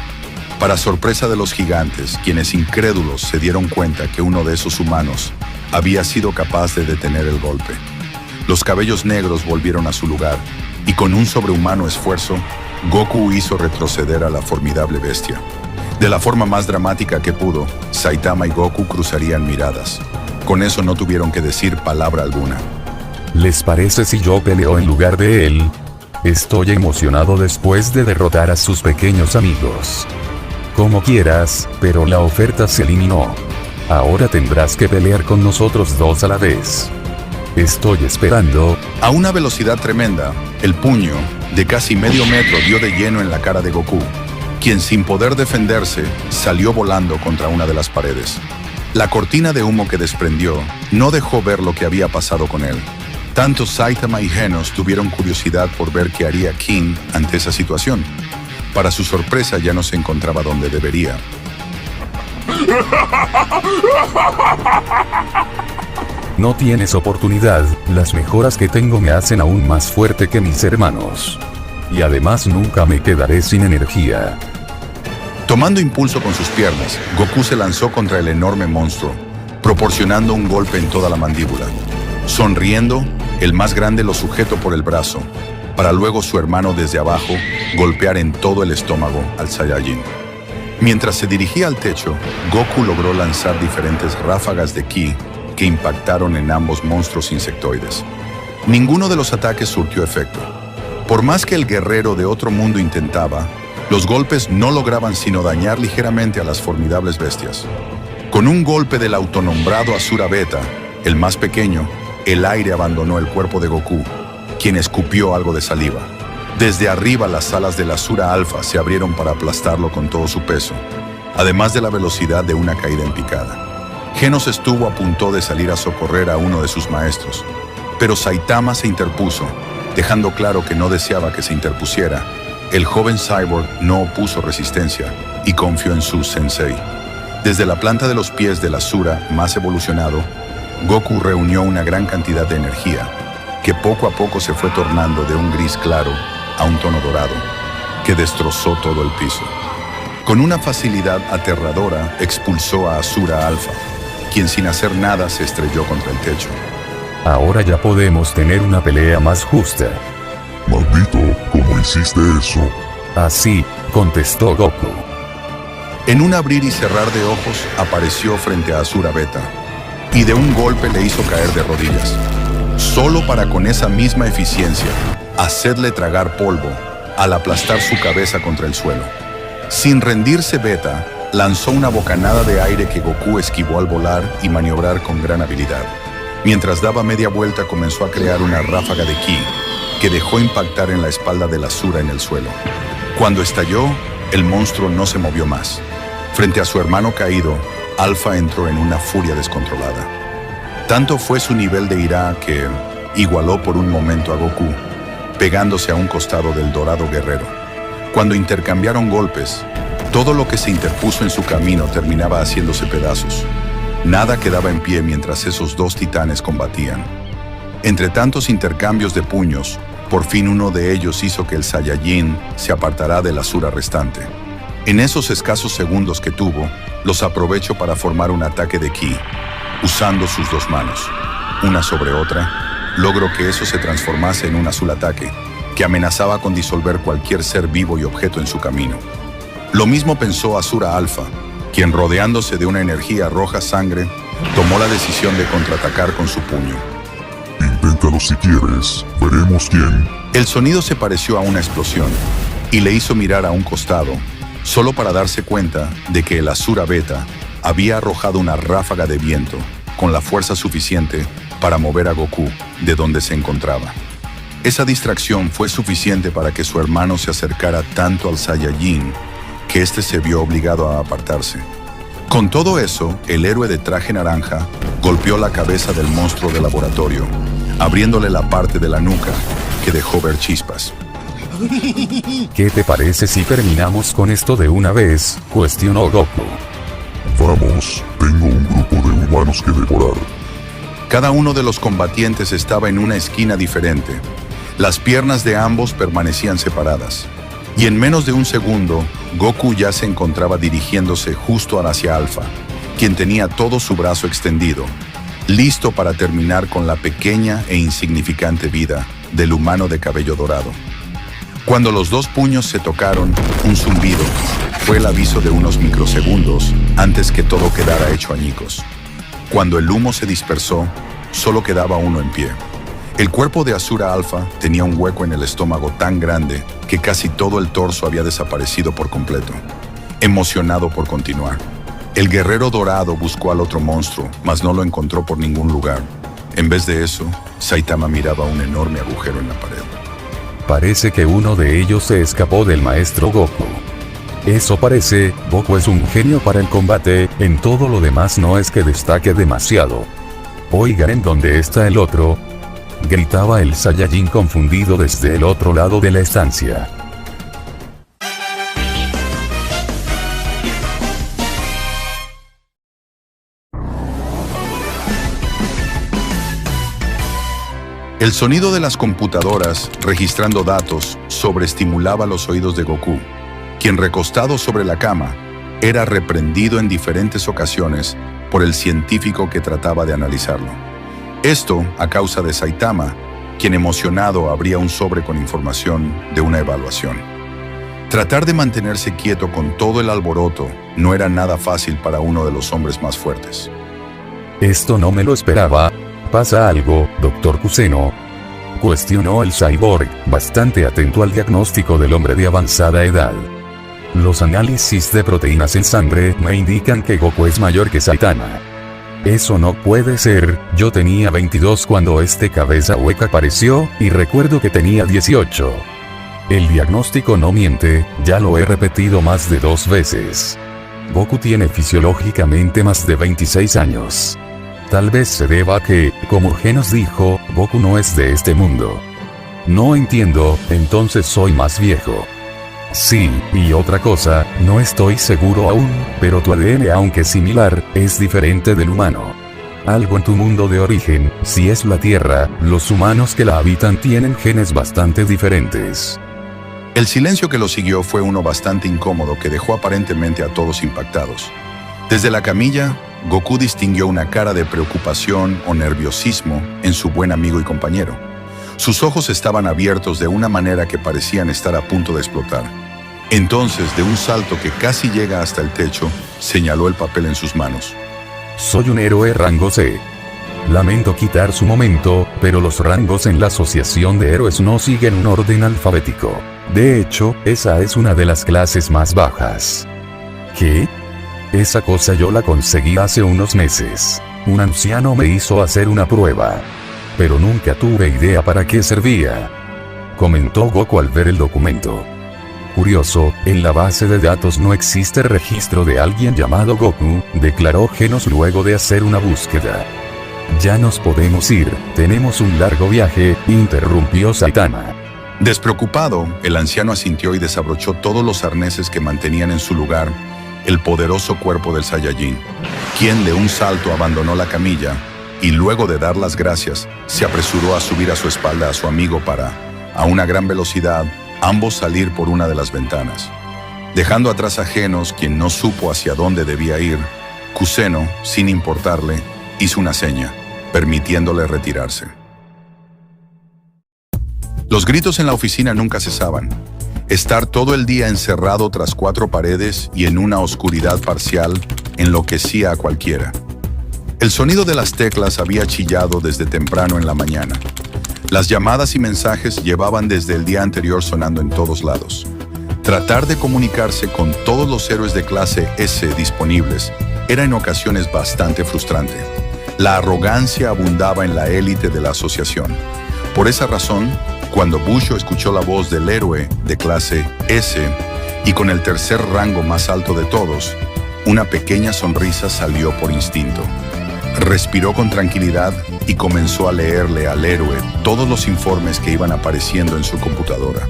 para sorpresa de los gigantes, quienes incrédulos se dieron cuenta que uno de esos humanos había sido capaz de detener el golpe. Los cabellos negros volvieron a su lugar, y con un sobrehumano esfuerzo, Goku hizo retroceder a la formidable bestia. De la forma más dramática que pudo, Saitama y Goku cruzarían miradas. Con eso no tuvieron que decir palabra alguna. ¿Les parece si yo peleo en lugar de él? Estoy emocionado después de derrotar a sus pequeños amigos. Como quieras, pero la oferta se eliminó. Ahora tendrás que pelear con nosotros dos a la vez. Estoy esperando. A una velocidad tremenda, el puño, de casi medio metro, dio de lleno en la cara de Goku, quien sin poder defenderse, salió volando contra una de las paredes. La cortina de humo que desprendió no dejó ver lo que había pasado con él. Tanto Saitama y Genos tuvieron curiosidad por ver qué haría King ante esa situación. Para su sorpresa ya no se encontraba donde debería. No tienes oportunidad, las mejoras que tengo me hacen aún más fuerte que mis hermanos. Y además nunca me quedaré sin energía. Tomando impulso con sus piernas, Goku se lanzó contra el enorme monstruo, proporcionando un golpe en toda la mandíbula. Sonriendo, el más grande lo sujetó por el brazo, para luego su hermano desde abajo golpear en todo el estómago al Saiyajin. Mientras se dirigía al techo, Goku logró lanzar diferentes ráfagas de ki que impactaron en ambos monstruos insectoides. Ninguno de los ataques surtió efecto. Por más que el guerrero de otro mundo intentaba, los golpes no lograban sino dañar ligeramente a las formidables bestias. Con un golpe del autonombrado Asura Beta, el más pequeño, el aire abandonó el cuerpo de Goku, quien escupió algo de saliva. Desde arriba las alas del Asura Alpha se abrieron para aplastarlo con todo su peso, además de la velocidad de una caída en picada. Genos estuvo a punto de salir a socorrer a uno de sus maestros, pero Saitama se interpuso, dejando claro que no deseaba que se interpusiera. El joven cyborg no opuso resistencia y confió en su sensei. Desde la planta de los pies del Asura más evolucionado, Goku reunió una gran cantidad de energía, que poco a poco se fue tornando de un gris claro a un tono dorado, que destrozó todo el piso. Con una facilidad aterradora expulsó a Asura Alpha, quien sin hacer nada se estrelló contra el techo. Ahora ya podemos tener una pelea más justa. Maldito, ¿cómo hiciste eso? Así, contestó Goku. En un abrir y cerrar de ojos apareció frente a Asura Beta, y de un golpe le hizo caer de rodillas, solo para con esa misma eficiencia hacerle tragar polvo al aplastar su cabeza contra el suelo. Sin rendirse, Beta lanzó una bocanada de aire que Goku esquivó al volar y maniobrar con gran habilidad. Mientras daba media vuelta comenzó a crear una ráfaga de ki que dejó impactar en la espalda del Asura en el suelo. Cuando estalló, el monstruo no se movió más. Frente a su hermano caído, Alpha entró en una furia descontrolada. Tanto fue su nivel de ira que igualó por un momento a Goku, pegándose a un costado del dorado guerrero. Cuando intercambiaron golpes, todo lo que se interpuso en su camino terminaba haciéndose pedazos. Nada quedaba en pie mientras esos dos titanes combatían. Entre tantos intercambios de puños, por fin uno de ellos hizo que el Saiyajin se apartara del Asura restante. En esos escasos segundos que tuvo, los aprovechó para formar un ataque de ki, usando sus dos manos, una sobre otra, logró que eso se transformase en un azul ataque, que amenazaba con disolver cualquier ser vivo y objeto en su camino. Lo mismo pensó Asura Alpha, quien rodeándose de una energía roja sangre, tomó la decisión de contraatacar con su puño. Inténtalo si quieres, veremos quién. El sonido se pareció a una explosión, y le hizo mirar a un costado, solo para darse cuenta de que el Asura Beta había arrojado una ráfaga de viento con la fuerza suficiente para mover a Goku de donde se encontraba. Esa distracción fue suficiente para que su hermano se acercara tanto al Saiyajin que éste se vio obligado a apartarse. Con todo eso, el héroe de traje naranja golpeó la cabeza del monstruo de laboratorio, abriéndole la parte de la nuca que dejó ver chispas. ¿Qué te parece si terminamos con esto de una vez?, cuestionó Goku. Vamos, tengo un grupo de humanos que devorar. Cada uno de los combatientes estaba en una esquina diferente. Las piernas de ambos permanecían separadas. Y en menos de un segundo, Goku ya se encontraba dirigiéndose justo hacia Alpha, quien tenía todo su brazo extendido, listo para terminar con la pequeña e insignificante vida del humano de cabello dorado. Cuando los dos puños se tocaron, un zumbido fue el aviso de unos microsegundos antes que todo quedara hecho añicos. Cuando el humo se dispersó, solo quedaba uno en pie. El cuerpo de Asura Alpha tenía un hueco en el estómago tan grande que casi todo el torso había desaparecido por completo. Emocionado por continuar, el guerrero dorado buscó al otro monstruo, mas no lo encontró por ningún lugar. En vez de eso, Saitama miraba un enorme agujero en la pared. Parece que uno de ellos se escapó del maestro Goku. Eso parece. Goku es un genio para el combate, en todo lo demás no es que destaque demasiado. Oigan, ¿en dónde está el otro?, gritaba el Saiyajin confundido desde el otro lado de la estancia. El sonido de las computadoras, registrando datos, sobreestimulaba los oídos de Goku, quien recostado sobre la cama, era reprendido en diferentes ocasiones por el científico que trataba de analizarlo. Esto a causa de Saitama, quien emocionado abría un sobre con información de una evaluación. Tratar de mantenerse quieto con todo el alboroto no era nada fácil para uno de los hombres más fuertes. Esto no me lo esperaba. ¿Pasa algo, Dr. Kuseno? cuestionó el cyborg, bastante atento al diagnóstico del hombre de avanzada edad. Los análisis de proteínas en sangre me indican que Goku es mayor que Saitama. Eso no puede ser, yo tenía 22 cuando este cabeza hueca apareció, y recuerdo que tenía 18. El diagnóstico no miente, ya lo he repetido más de 2 veces. Goku tiene fisiológicamente más de 26 años. Tal vez se deba a que, como Genos dijo, Goku no es de este mundo. No entiendo, entonces soy más viejo. Sí, y otra cosa, no estoy seguro aún, pero tu ADN, aunque similar, es diferente del humano. Algo en tu mundo de origen, si es la Tierra, los humanos que la habitan tienen genes bastante diferentes. El silencio que lo siguió fue uno bastante incómodo que dejó aparentemente a todos impactados. Desde la camilla, Goku distinguió una cara de preocupación o nerviosismo en su buen amigo y compañero. Sus ojos estaban abiertos de una manera que parecían estar a punto de explotar. Entonces, de un salto que casi llega hasta el techo, señaló el papel en sus manos. Soy un héroe rango C. Lamento quitar su momento, pero los rangos en la Asociación de Héroes no siguen un orden alfabético. De hecho, esa es una de las clases más bajas. ¿Qué? Esa cosa yo la conseguí hace unos meses. Un anciano me hizo hacer una prueba. Pero nunca tuve idea para qué servía, comentó Goku al ver el documento. Curioso, en la base de datos no existe registro de alguien llamado Goku, declaró Genos luego de hacer una búsqueda. Ya nos podemos ir, tenemos un largo viaje, interrumpió Saitama. Despreocupado, el anciano asintió y desabrochó todos los arneses que mantenían en su lugar el poderoso cuerpo del Saiyajin, quien de un salto abandonó la camilla y luego de dar las gracias, se apresuró a subir a su espalda a su amigo para, a una gran velocidad, ambos salir por una de las ventanas. Dejando atrás a Genos, quien no supo hacia dónde debía ir, Kuseno, sin importarle, hizo una seña, permitiéndole retirarse. Los gritos en la oficina nunca cesaban. Estar todo el día encerrado tras 4 paredes y en una oscuridad parcial enloquecía a cualquiera. El sonido de las teclas había chillado desde temprano en la mañana. Las llamadas y mensajes llevaban desde el día anterior sonando en todos lados. Tratar de comunicarse con todos los héroes de clase S disponibles era en ocasiones bastante frustrante. La arrogancia abundaba en la élite de la asociación. Por esa razón, cuando Busho escuchó la voz del héroe de clase S y con el tercer rango más alto de todos, una pequeña sonrisa salió por instinto. Respiró con tranquilidad y comenzó a leerle al héroe todos los informes que iban apareciendo en su computadora.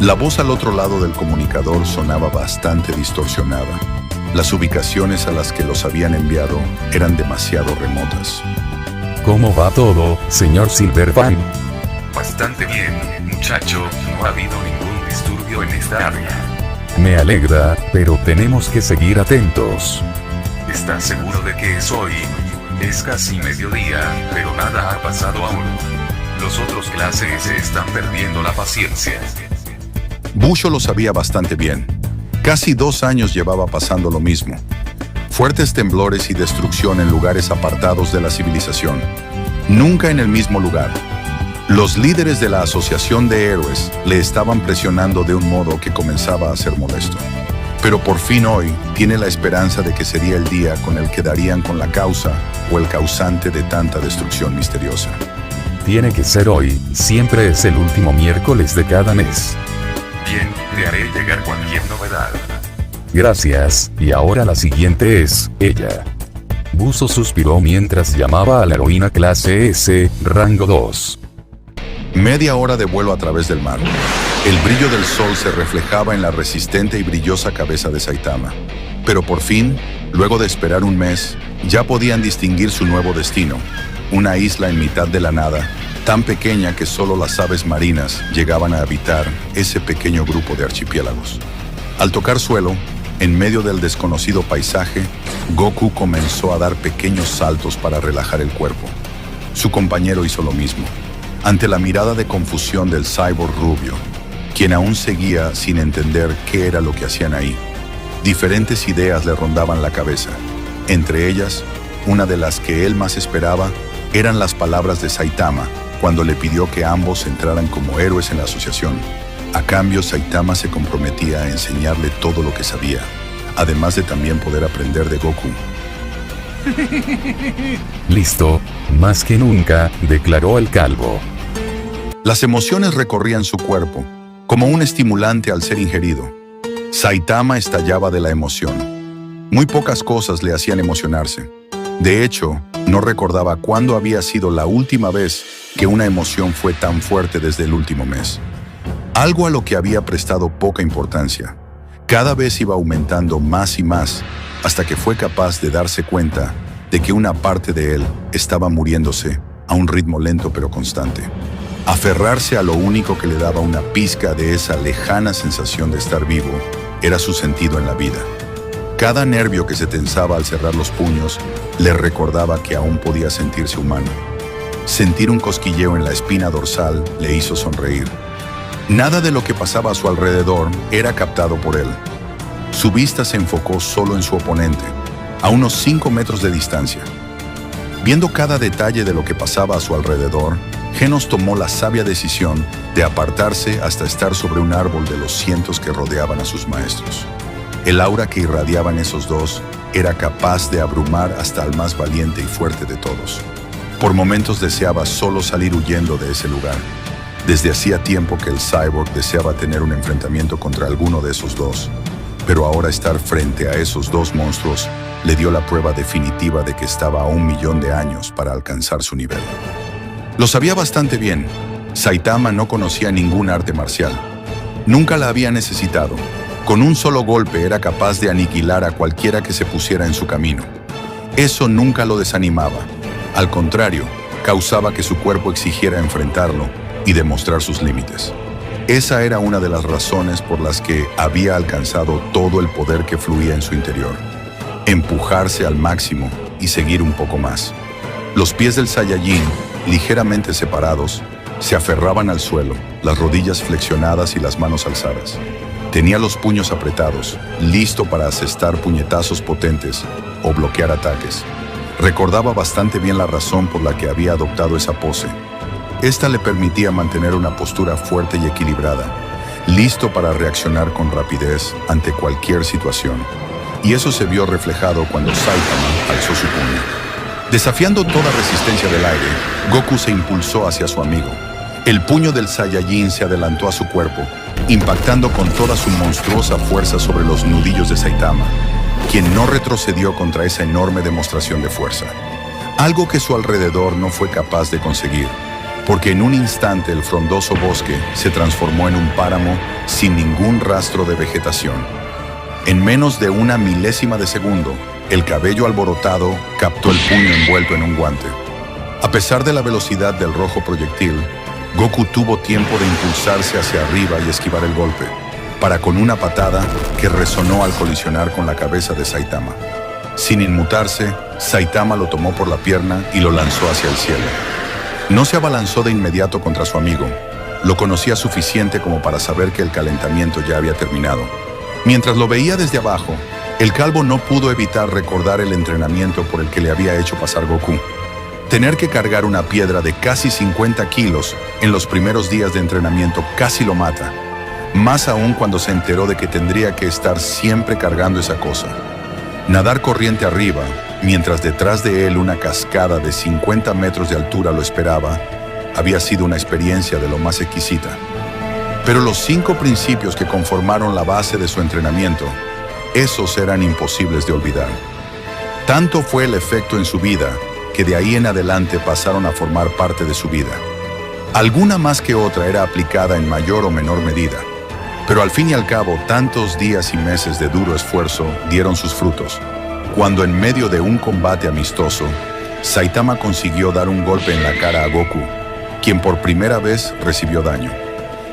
La voz al otro lado del comunicador sonaba bastante distorsionada. Las ubicaciones a las que los habían enviado eran demasiado remotas. ¿Cómo va todo, señor Silverfang? Bastante bien, muchacho, no ha habido ningún disturbio en esta área. Me alegra, pero tenemos que seguir atentos. ¿Estás seguro de que es hoy? Es casi mediodía, pero nada ha pasado aún. Los otros clases se están perdiendo la paciencia. Busho lo sabía bastante bien. Casi 2 años llevaba pasando lo mismo. Fuertes temblores y destrucción en lugares apartados de la civilización. Nunca en el mismo lugar. Los líderes de la Asociación de Héroes le estaban presionando de un modo que comenzaba a ser molesto. Pero por fin hoy tiene la esperanza de que sería el día con el que darían con la causa o el causante de tanta destrucción misteriosa. Tiene que ser hoy, siempre es el último miércoles de cada mes. Bien, te haré llegar cualquier novedad. Gracias, y ahora la siguiente es, ella. Buzo suspiró mientras llamaba a la heroína clase S, rango 2. Media hora de vuelo a través del mar. El brillo del sol se reflejaba en la resistente y brillosa cabeza de Saitama. Pero por fin, luego de esperar un mes, ya podían distinguir su nuevo destino. Una isla en mitad de la nada, tan pequeña que solo las aves marinas llegaban a habitar ese pequeño grupo de archipiélagos. Al tocar suelo, en medio del desconocido paisaje, Goku comenzó a dar pequeños saltos para relajar el cuerpo. Su compañero hizo lo mismo. Ante la mirada de confusión del cyborg rubio, quien aún seguía sin entender qué era lo que hacían ahí. Diferentes ideas le rondaban la cabeza. Entre ellas, una de las que él más esperaba, eran las palabras de Saitama, cuando le pidió que ambos entraran como héroes en la asociación. A cambio, Saitama se comprometía a enseñarle todo lo que sabía, además de también poder aprender de Goku. Listo, más que nunca, declaró el calvo. Las emociones recorrían su cuerpo, como un estimulante al ser ingerido. Saitama estallaba de la emoción. Muy pocas cosas le hacían emocionarse. De hecho, no recordaba cuándo había sido la última vez que una emoción fue tan fuerte desde el último mes. Algo a lo que había prestado poca importancia. Cada vez iba aumentando más y más, hasta que fue capaz de darse cuenta de que una parte de él estaba muriéndose a un ritmo lento pero constante. Aferrarse a lo único que le daba una pizca de esa lejana sensación de estar vivo era su sentido en la vida. Cada nervio que se tensaba al cerrar los puños le recordaba que aún podía sentirse humano. Sentir un cosquilleo en la espina dorsal le hizo sonreír. Nada de lo que pasaba a su alrededor era captado por él. Su vista se enfocó solo en su oponente, a unos 5 metros de distancia. Viendo cada detalle de lo que pasaba a su alrededor, Genos tomó la sabia decisión de apartarse hasta estar sobre un árbol de los cientos que rodeaban a sus maestros. El aura que irradiaban esos dos era capaz de abrumar hasta al más valiente y fuerte de todos. Por momentos deseaba solo salir huyendo de ese lugar. Desde hacía tiempo que el cyborg deseaba tener un enfrentamiento contra alguno de esos dos, pero ahora estar frente a esos dos monstruos le dio la prueba definitiva de que estaba a 1.000.000 de años para alcanzar su nivel. Lo sabía bastante bien. Saitama no conocía ningún arte marcial. Nunca la había necesitado. Con un solo golpe era capaz de aniquilar a cualquiera que se pusiera en su camino. Eso nunca lo desanimaba. Al contrario, causaba que su cuerpo exigiera enfrentarlo y demostrar sus límites. Esa era una de las razones por las que había alcanzado todo el poder que fluía en su interior. Empujarse al máximo y seguir un poco más. Los pies del Saiyajin, ligeramente separados, se aferraban al suelo, las rodillas flexionadas y las manos alzadas. Tenía los puños apretados, listo para asestar puñetazos potentes o bloquear ataques. Recordaba bastante bien la razón por la que había adoptado esa pose. Esta le permitía mantener una postura fuerte y equilibrada, listo para reaccionar con rapidez ante cualquier situación. Y eso se vio reflejado cuando Saitama alzó su puño. Desafiando toda resistencia del aire, Goku se impulsó hacia su amigo. El puño del Saiyajin se adelantó a su cuerpo, impactando con toda su monstruosa fuerza sobre los nudillos de Saitama, quien no retrocedió contra esa enorme demostración de fuerza. Algo que su alrededor no fue capaz de conseguir, porque en un instante el frondoso bosque se transformó en un páramo sin ningún rastro de vegetación. En menos de 1 milésima de segundo, el cabello alborotado captó el puño envuelto en un guante. A pesar de la velocidad del rojo proyectil, Goku tuvo tiempo de impulsarse hacia arriba y esquivar el golpe, para con una patada que resonó al colisionar con la cabeza de Saitama. Sin inmutarse, Saitama lo tomó por la pierna y lo lanzó hacia el cielo. No se abalanzó de inmediato contra su amigo. Lo conocía suficiente como para saber que el calentamiento ya había terminado. Mientras lo veía desde abajo, el calvo no pudo evitar recordar el entrenamiento por el que le había hecho pasar Goku. Tener que cargar una piedra de casi 50 kilos en los primeros días de entrenamiento casi lo mata. Más aún cuando se enteró de que tendría que estar siempre cargando esa cosa. Nadar corriente arriba, mientras detrás de él una cascada de 50 metros de altura lo esperaba, había sido una experiencia de lo más exquisita. Pero los 5 principios que conformaron la base de su entrenamiento, esos eran imposibles de olvidar. Tanto fue el efecto en su vida, que de ahí en adelante pasaron a formar parte de su vida. Alguna más que otra era aplicada en mayor o menor medida, pero al fin y al cabo tantos días y meses de duro esfuerzo dieron sus frutos, cuando en medio de un combate amistoso, Saitama consiguió dar un golpe en la cara a Goku, quien por primera vez recibió daño.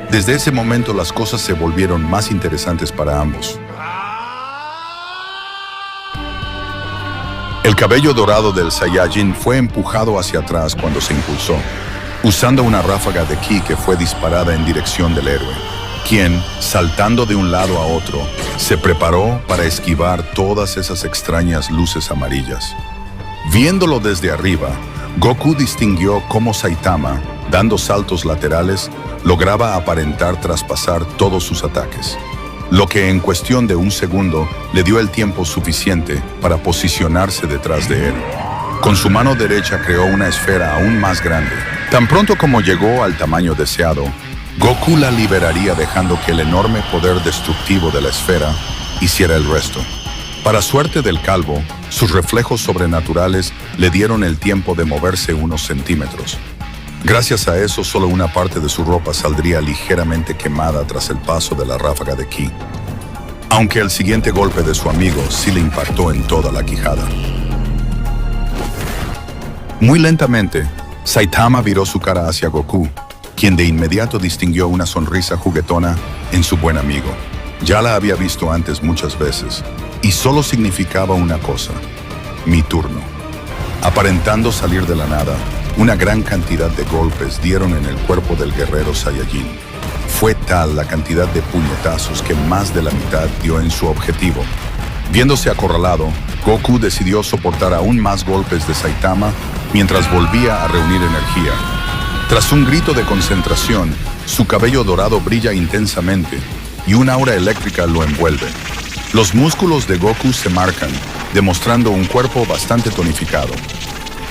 Desde ese momento las cosas se volvieron más interesantes para ambos. El cabello dorado del Saiyajin fue empujado hacia atrás cuando se impulsó, usando una ráfaga de ki que fue disparada en dirección del héroe, quien, saltando de un lado a otro, se preparó para esquivar todas esas extrañas luces amarillas. Viéndolo desde arriba, Goku distinguió cómo Saitama dando saltos laterales, lograba aparentar traspasar todos sus ataques, lo que en cuestión de un segundo le dio el tiempo suficiente para posicionarse detrás de él. Con su mano derecha creó una esfera aún más grande. Tan pronto como llegó al tamaño deseado, Goku la liberaría dejando que el enorme poder destructivo de la esfera hiciera el resto. Para suerte del calvo, sus reflejos sobrenaturales le dieron el tiempo de moverse unos centímetros. Gracias a eso, solo una parte de su ropa saldría ligeramente quemada tras el paso de la ráfaga de ki. Aunque el siguiente golpe de su amigo sí le impactó en toda la quijada. Muy lentamente, Saitama viró su cara hacia Goku, quien de inmediato distinguió una sonrisa juguetona en su buen amigo. Ya la había visto antes muchas veces, y solo significaba una cosa: mi turno. Aparentando salir de la nada, una gran cantidad de golpes dieron en el cuerpo del guerrero Saiyajin. Fue tal la cantidad de puñetazos que más de la mitad dio en su objetivo. Viéndose acorralado, Goku decidió soportar aún más golpes de Saitama mientras volvía a reunir energía. Tras un grito de concentración, su cabello dorado brilla intensamente y una aura eléctrica lo envuelve. Los músculos de Goku se marcan, demostrando un cuerpo bastante tonificado.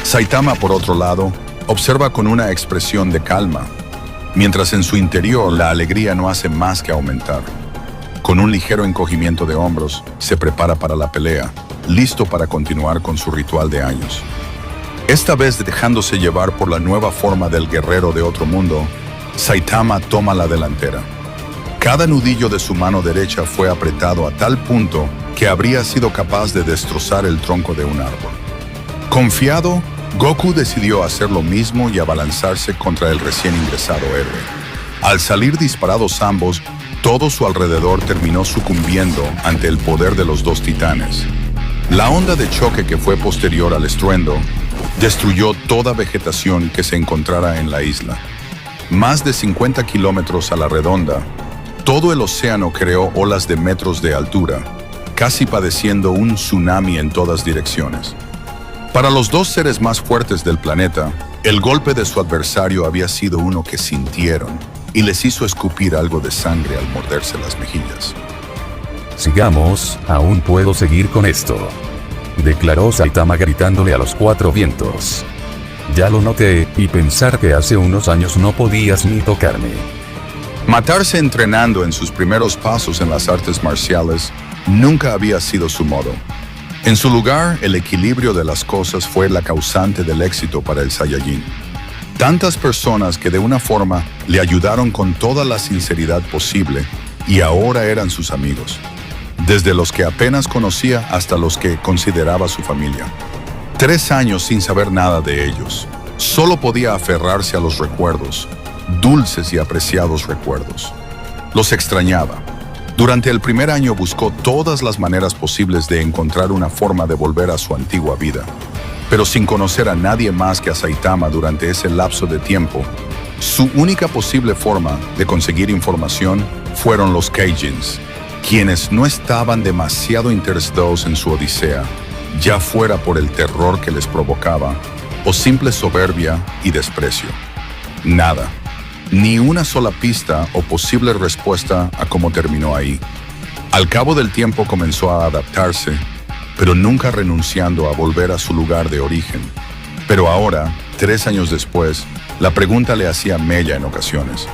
Saitama, por otro lado, observa con una expresión de calma, mientras en su interior la alegría no hace más que aumentar. Con un ligero encogimiento de hombros, se prepara para la pelea, listo para continuar con su ritual de años. Esta vez, dejándose llevar por la nueva forma del guerrero de otro mundo, Saitama toma la delantera. Cada nudillo de su mano derecha fue apretado a tal punto que habría sido capaz de destrozar el tronco de un árbol. Confiado, Goku decidió hacer lo mismo y abalanzarse contra el recién ingresado héroe. Al salir disparados ambos, todo su alrededor terminó sucumbiendo ante el poder de los dos titanes. La onda de choque que fue posterior al estruendo destruyó toda vegetación que se encontrara en la isla. Más de 50 kilómetros a la redonda, todo el océano creó olas de metros de altura, casi padeciendo un tsunami en todas direcciones. Para los dos seres más fuertes del planeta, el golpe de su adversario había sido uno que sintieron y les hizo escupir algo de sangre al morderse las mejillas. Sigamos, aún puedo seguir con esto, declaró Saitama gritándole a los cuatro vientos. Ya lo noté, y pensar que hace unos años no podías ni tocarme. Matarse entrenando en sus primeros pasos en las artes marciales nunca había sido su modo. En su lugar, el equilibrio de las cosas fue la causante del éxito para el Saiyajin. Tantas personas que de una forma le ayudaron con toda la sinceridad posible y ahora eran sus amigos. Desde los que apenas conocía hasta los que consideraba su familia. 3 años sin saber nada de ellos. Solo podía aferrarse a los recuerdos, dulces y apreciados recuerdos. Los extrañaba. Durante el primer año buscó todas las maneras posibles de encontrar una forma de volver a su antigua vida. Pero sin conocer a nadie más que a Saitama durante ese lapso de tiempo, su única posible forma de conseguir información fueron los Kaijins, quienes no estaban demasiado interesados en su odisea, ya fuera por el terror que les provocaba o simple soberbia y desprecio. Nada, ni una sola pista o posible respuesta a cómo terminó ahí. Al cabo del tiempo comenzó a adaptarse, pero nunca renunciando a volver a su lugar de origen. Pero ahora, 3 años después, la pregunta le hacía mella en ocasiones.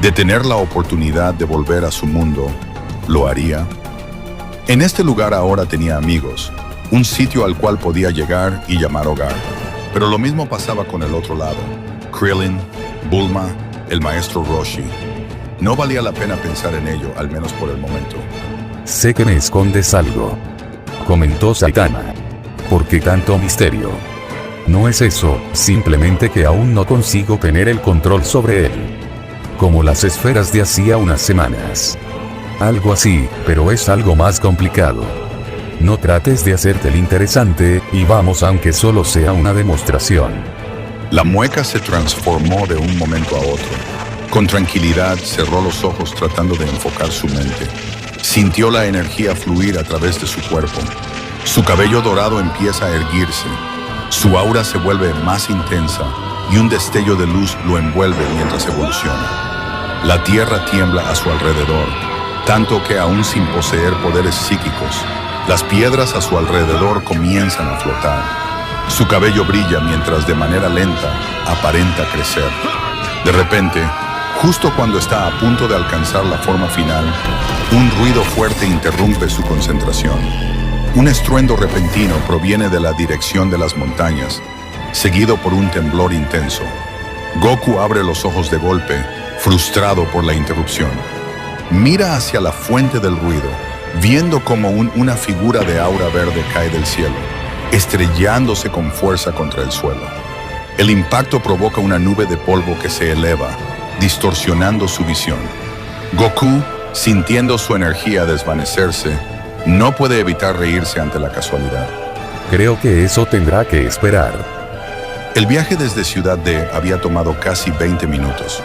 De tener la oportunidad de volver a su mundo, ¿lo haría? En este lugar ahora tenía amigos, un sitio al cual podía llegar y llamar hogar. Pero lo mismo pasaba con el otro lado. Krillin, Bulma, el maestro Roshi. No valía la pena pensar en ello, al menos por el momento. Sé que me escondes algo, comentó Saitama. ¿Por qué tanto misterio? No es eso, simplemente que aún no consigo tener el control sobre él. Como las esferas de hacía unas semanas. Algo así, pero es algo más complicado. No trates de hacerte el interesante, y vamos aunque solo sea una demostración. La mueca se transformó de un momento a otro. Con tranquilidad cerró los ojos tratando de enfocar su mente. Sintió la energía fluir a través de su cuerpo. Su cabello dorado empieza a erguirse. Su aura se vuelve más intensa y un destello de luz lo envuelve mientras evoluciona. La tierra tiembla a su alrededor, tanto que aún sin poseer poderes psíquicos, las piedras a su alrededor comienzan a flotar. Su cabello brilla mientras de manera lenta aparenta crecer. De repente, justo cuando está a punto de alcanzar la forma final, un ruido fuerte interrumpe su concentración. Un estruendo repentino proviene de la dirección de las montañas, seguido por un temblor intenso. Goku abre los ojos de golpe, frustrado por la interrupción. Mira hacia la fuente del ruido, viendo como una figura de aura verde cae del cielo, estrellándose con fuerza contra el suelo. El impacto provoca una nube de polvo que se eleva, distorsionando su visión. Goku, sintiendo su energía desvanecerse, no puede evitar reírse ante la casualidad. Creo que eso tendrá que esperar. El viaje desde Ciudad D había tomado casi 20 minutos,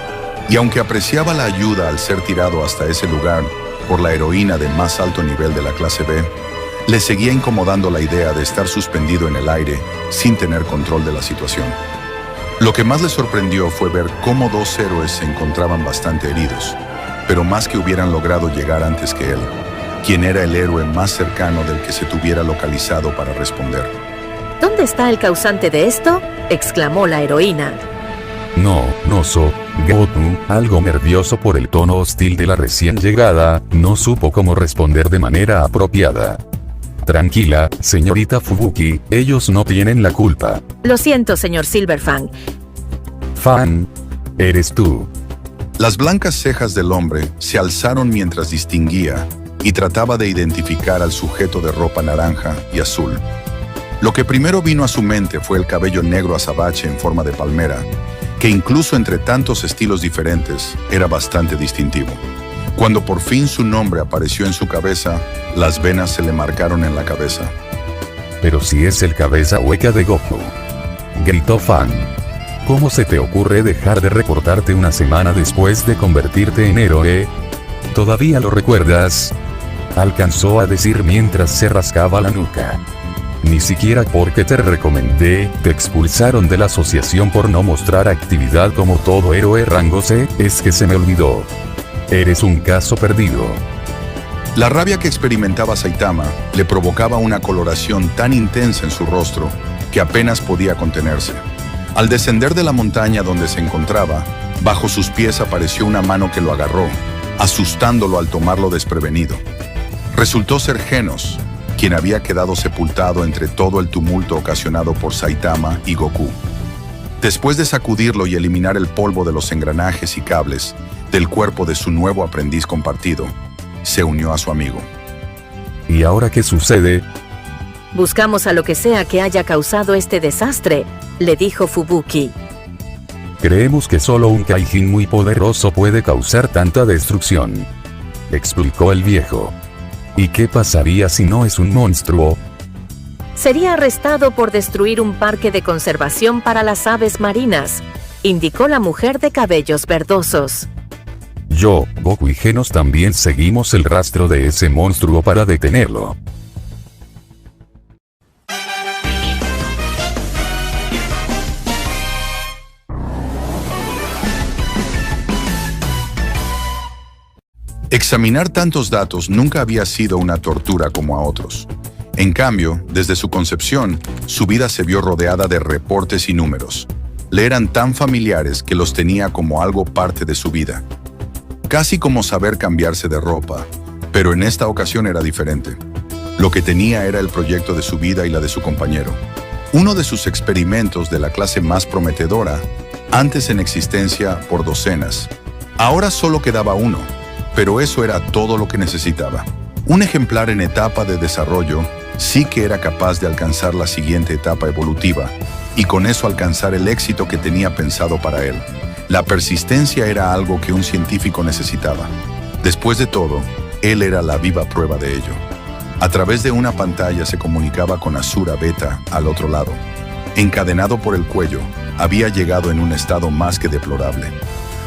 y aunque apreciaba la ayuda al ser tirado hasta ese lugar por la heroína de más alto nivel de la clase B, le seguía incomodando la idea de estar suspendido en el aire sin tener control de la situación. Lo que más le sorprendió fue ver cómo dos héroes se encontraban bastante heridos, pero más que hubieran logrado llegar antes que él, quien era el héroe más cercano del que se tuviera localizado para responder. ¿Dónde está el causante de esto?, exclamó la heroína. No, Goku, algo nervioso por el tono hostil de la recién llegada, no supo cómo responder de manera apropiada. Tranquila, señorita Fubuki, ellos no tienen la culpa. Lo siento, señor Silverfang. Fan, eres tú. Las blancas cejas del hombre se alzaron mientras distinguía y trataba de identificar al sujeto de ropa naranja y azul. Lo que primero vino a su mente fue el cabello negro azabache en forma de palmera, que incluso entre tantos estilos diferentes era bastante distintivo. Cuando por fin su nombre apareció en su cabeza, las venas se le marcaron en la cabeza. Pero si es el cabeza hueca de Goku, gritó Fan. ¿Cómo se te ocurre dejar de reportarte una semana después de convertirte en héroe? ¿Todavía lo recuerdas?, alcanzó a decir mientras se rascaba la nuca. Ni siquiera porque te recomendé, te expulsaron de la asociación por no mostrar actividad como todo héroe rango C, es que se me olvidó. Eres un caso perdido. La rabia que experimentaba Saitama le provocaba una coloración tan intensa en su rostro que apenas podía contenerse. Al descender de la montaña donde se encontraba, bajo sus pies apareció una mano que lo agarró, asustándolo al tomarlo desprevenido. Resultó ser Genos, quien había quedado sepultado entre todo el tumulto ocasionado por Saitama y Goku. Después de sacudirlo y eliminar el polvo de los engranajes y cables del cuerpo de su nuevo aprendiz compartido, se unió a su amigo. ¿Y ahora qué sucede? Buscamos a lo que sea que haya causado este desastre, le dijo Fubuki. Creemos que solo un Kaijin muy poderoso puede causar tanta destrucción, explicó el viejo. ¿Y qué pasaría si no es un monstruo? Sería arrestado por destruir un parque de conservación para las aves marinas, indicó la mujer de cabellos verdosos. Yo, Goku y Genos también seguimos el rastro de ese monstruo para detenerlo. Examinar tantos datos nunca había sido una tortura como a otros. En cambio, desde su concepción, su vida se vio rodeada de reportes y números. Le eran tan familiares que los tenía como algo parte de su vida. Casi como saber cambiarse de ropa, pero en esta ocasión era diferente. Lo que tenía era el proyecto de su vida y la de su compañero. Uno de sus experimentos de la clase más prometedora, antes en existencia por docenas. Ahora solo quedaba uno, pero eso era todo lo que necesitaba. Un ejemplar en etapa de desarrollo sí que era capaz de alcanzar la siguiente etapa evolutiva y con eso alcanzar el éxito que tenía pensado para él. La persistencia era algo que un científico necesitaba. Después de todo, él era la viva prueba de ello. A través de una pantalla se comunicaba con Asura Beta al otro lado. Encadenado por el cuello, había llegado en un estado más que deplorable.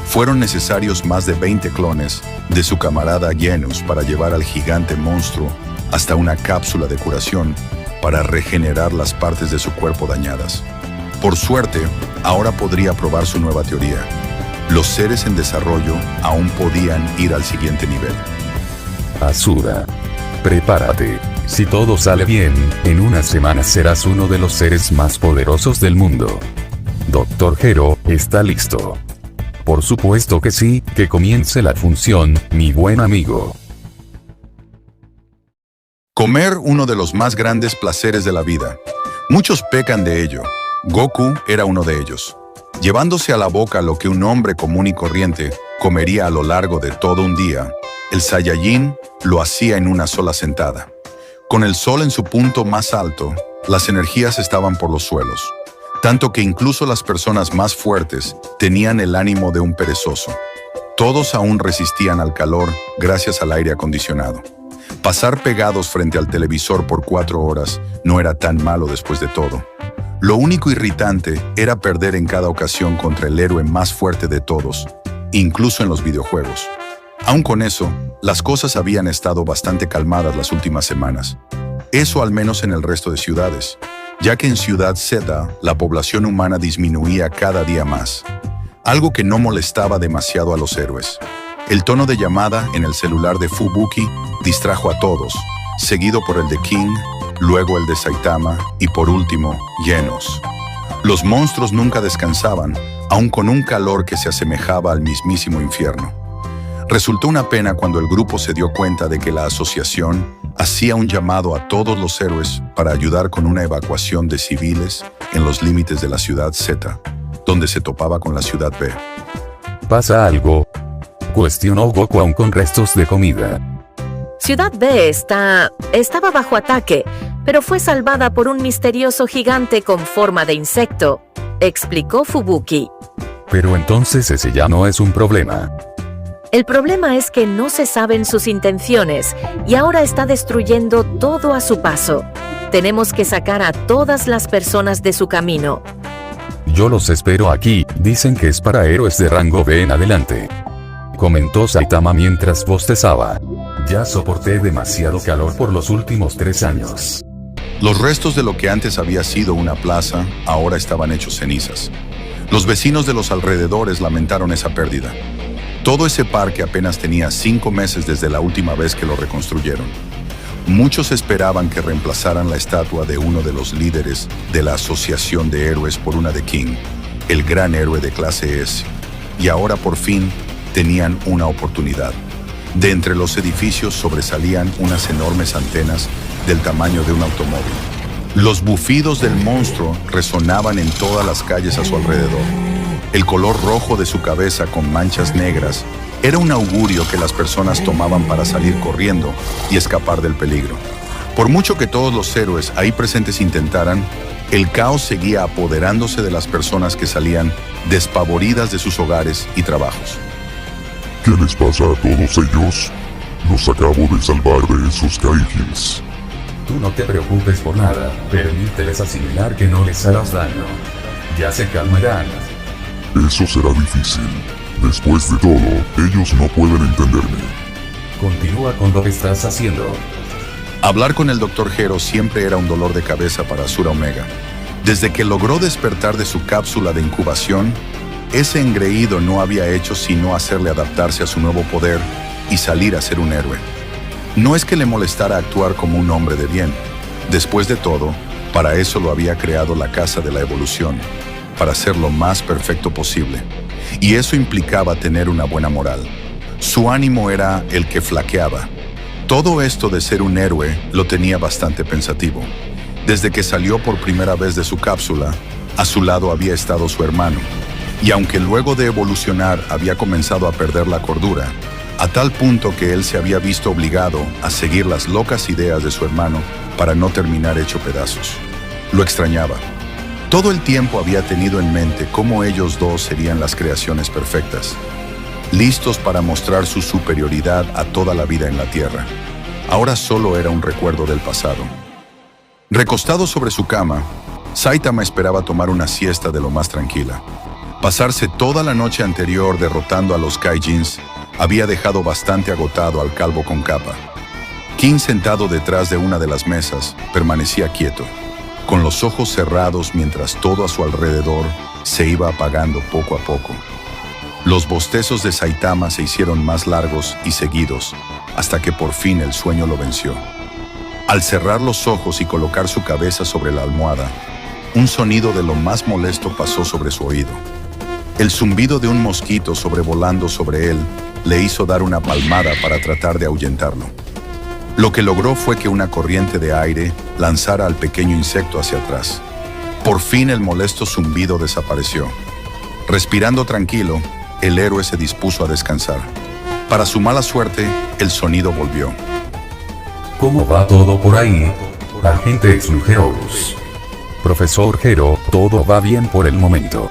Fueron necesarios más de 20 clones de su camarada Genos para llevar al gigante monstruo hasta una cápsula de curación para regenerar las partes de su cuerpo dañadas. Por suerte, ahora podría probar su nueva teoría. Los seres en desarrollo aún podían ir al siguiente nivel. Asura. Prepárate. Si todo sale bien, en unas semanas serás uno de los seres más poderosos del mundo. Dr. Gero, ¿está listo? Por supuesto que sí, que comience la función, mi buen amigo. Comer, uno de los más grandes placeres de la vida. Muchos pecan de ello. Goku era uno de ellos. Llevándose a la boca lo que un hombre común y corriente comería a lo largo de todo un día, el Saiyajin lo hacía en una sola sentada. Con el sol en su punto más alto, las energías estaban por los suelos, tanto que incluso las personas más fuertes tenían el ánimo de un perezoso. Todos aún resistían al calor gracias al aire acondicionado. Pasar pegados frente al televisor por 4 horas no era tan malo después de todo. Lo único irritante era perder en cada ocasión contra el héroe más fuerte de todos, incluso en los videojuegos. Aun con eso, las cosas habían estado bastante calmadas las últimas semanas. Eso al menos en el resto de ciudades, ya que en Ciudad Z la población humana disminuía cada día más, algo que no molestaba demasiado a los héroes. El tono de llamada en el celular de Fubuki distrajo a todos, seguido por el de King, luego el de Saitama y por último, Genos. Los monstruos nunca descansaban, aun con un calor que se asemejaba al mismísimo infierno. Resultó una pena cuando el grupo se dio cuenta de que la asociación hacía un llamado a todos los héroes para ayudar con una evacuación de civiles en los límites de la Ciudad Z, donde se topaba con la Ciudad B. ¿Pasa algo?, cuestionó Goku aún con restos de comida. Ciudad B estaba bajo ataque, pero fue salvada por un misterioso gigante con forma de insecto, explicó Fubuki. Pero entonces ese ya no es un problema. El problema es que no se saben sus intenciones y ahora está destruyendo todo a su paso. Tenemos que sacar a todas las personas de su camino. Yo los espero aquí, dicen que es para héroes de rango B en adelante, comentó Saitama mientras bostezaba. Ya soporté demasiado calor por los últimos 3 años. Los restos de lo que antes había sido una plaza ahora estaban hechos cenizas. Los vecinos de los alrededores lamentaron esa pérdida. Todo ese parque apenas tenía 5 meses desde la última vez que lo reconstruyeron. Muchos esperaban que reemplazaran la estatua de uno de los líderes de la Asociación de Héroes por una de King, el gran héroe de clase S. Y ahora por fin tenían una oportunidad. De entre los edificios sobresalían unas enormes antenas del tamaño de un automóvil. Los bufidos del monstruo resonaban en todas las calles a su alrededor. El color rojo de su cabeza con manchas negras era un augurio que las personas tomaban para salir corriendo y escapar del peligro. Por mucho que todos los héroes ahí presentes intentaran, el caos seguía apoderándose de las personas que salían despavoridas de sus hogares y trabajos. ¿Qué les pasa a todos ellos? Los acabo de salvar de esos Gaijins. Tú no te preocupes por nada, permíteles asimilar que no les harás daño. Ya se calmarán. Eso será difícil. Después de todo, ellos no pueden entenderme. Continúa con lo que estás haciendo. Hablar con el Dr. Gero siempre era un dolor de cabeza para Asura Omega. Desde que logró despertar de su cápsula de incubación, ese engreído no había hecho sino hacerle adaptarse a su nuevo poder y salir a ser un héroe. No es que le molestara actuar como un hombre de bien. Después de todo, para eso lo había creado la Casa de la Evolución, para ser lo más perfecto posible. Y eso implicaba tener una buena moral. Su ánimo era el que flaqueaba. Todo esto de ser un héroe lo tenía bastante pensativo. Desde que salió por primera vez de su cápsula, a su lado había estado su hermano. Y aunque luego de evolucionar había comenzado a perder la cordura, a tal punto que él se había visto obligado a seguir las locas ideas de su hermano para no terminar hecho pedazos. Lo extrañaba. Todo el tiempo había tenido en mente cómo ellos dos serían las creaciones perfectas, listos para mostrar su superioridad a toda la vida en la Tierra. Ahora solo era un recuerdo del pasado. Recostado sobre su cama, Saitama esperaba tomar una siesta de lo más tranquila. Pasarse toda la noche anterior derrotando a los Gaijins había dejado bastante agotado al calvo con capa. King, sentado detrás de una de las mesas, permanecía quieto, con los ojos cerrados mientras todo a su alrededor se iba apagando poco a poco. Los bostezos de Saitama se hicieron más largos y seguidos, hasta que por fin el sueño lo venció. Al cerrar los ojos y colocar su cabeza sobre la almohada, un sonido de lo más molesto pasó sobre su oído. El zumbido de un mosquito sobrevolando sobre él le hizo dar una palmada para tratar de ahuyentarlo. Lo que logró fue que una corriente de aire lanzara al pequeño insecto hacia atrás. Por fin el molesto zumbido desapareció. Respirando tranquilo, el héroe se dispuso a descansar. Para su mala suerte, el sonido volvió. ¿Cómo va todo por ahí, agente Xlugeros? Profesor Gero, todo va bien por el momento.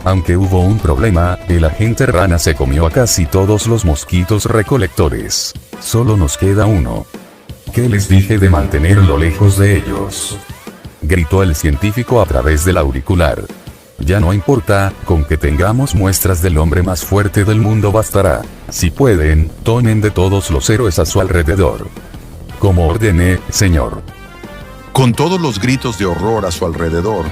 Aunque hubo un problema, el agente rana se comió a casi todos los mosquitos recolectores. Solo nos queda uno. ¿Qué les dije de mantenerlo lejos de ellos?, gritó el científico a través del auricular. Ya no importa, con que tengamos muestras del hombre más fuerte del mundo bastará. Si pueden, tomen de todos los héroes a su alrededor. Como ordené, señor. Con todos los gritos de horror a su alrededor,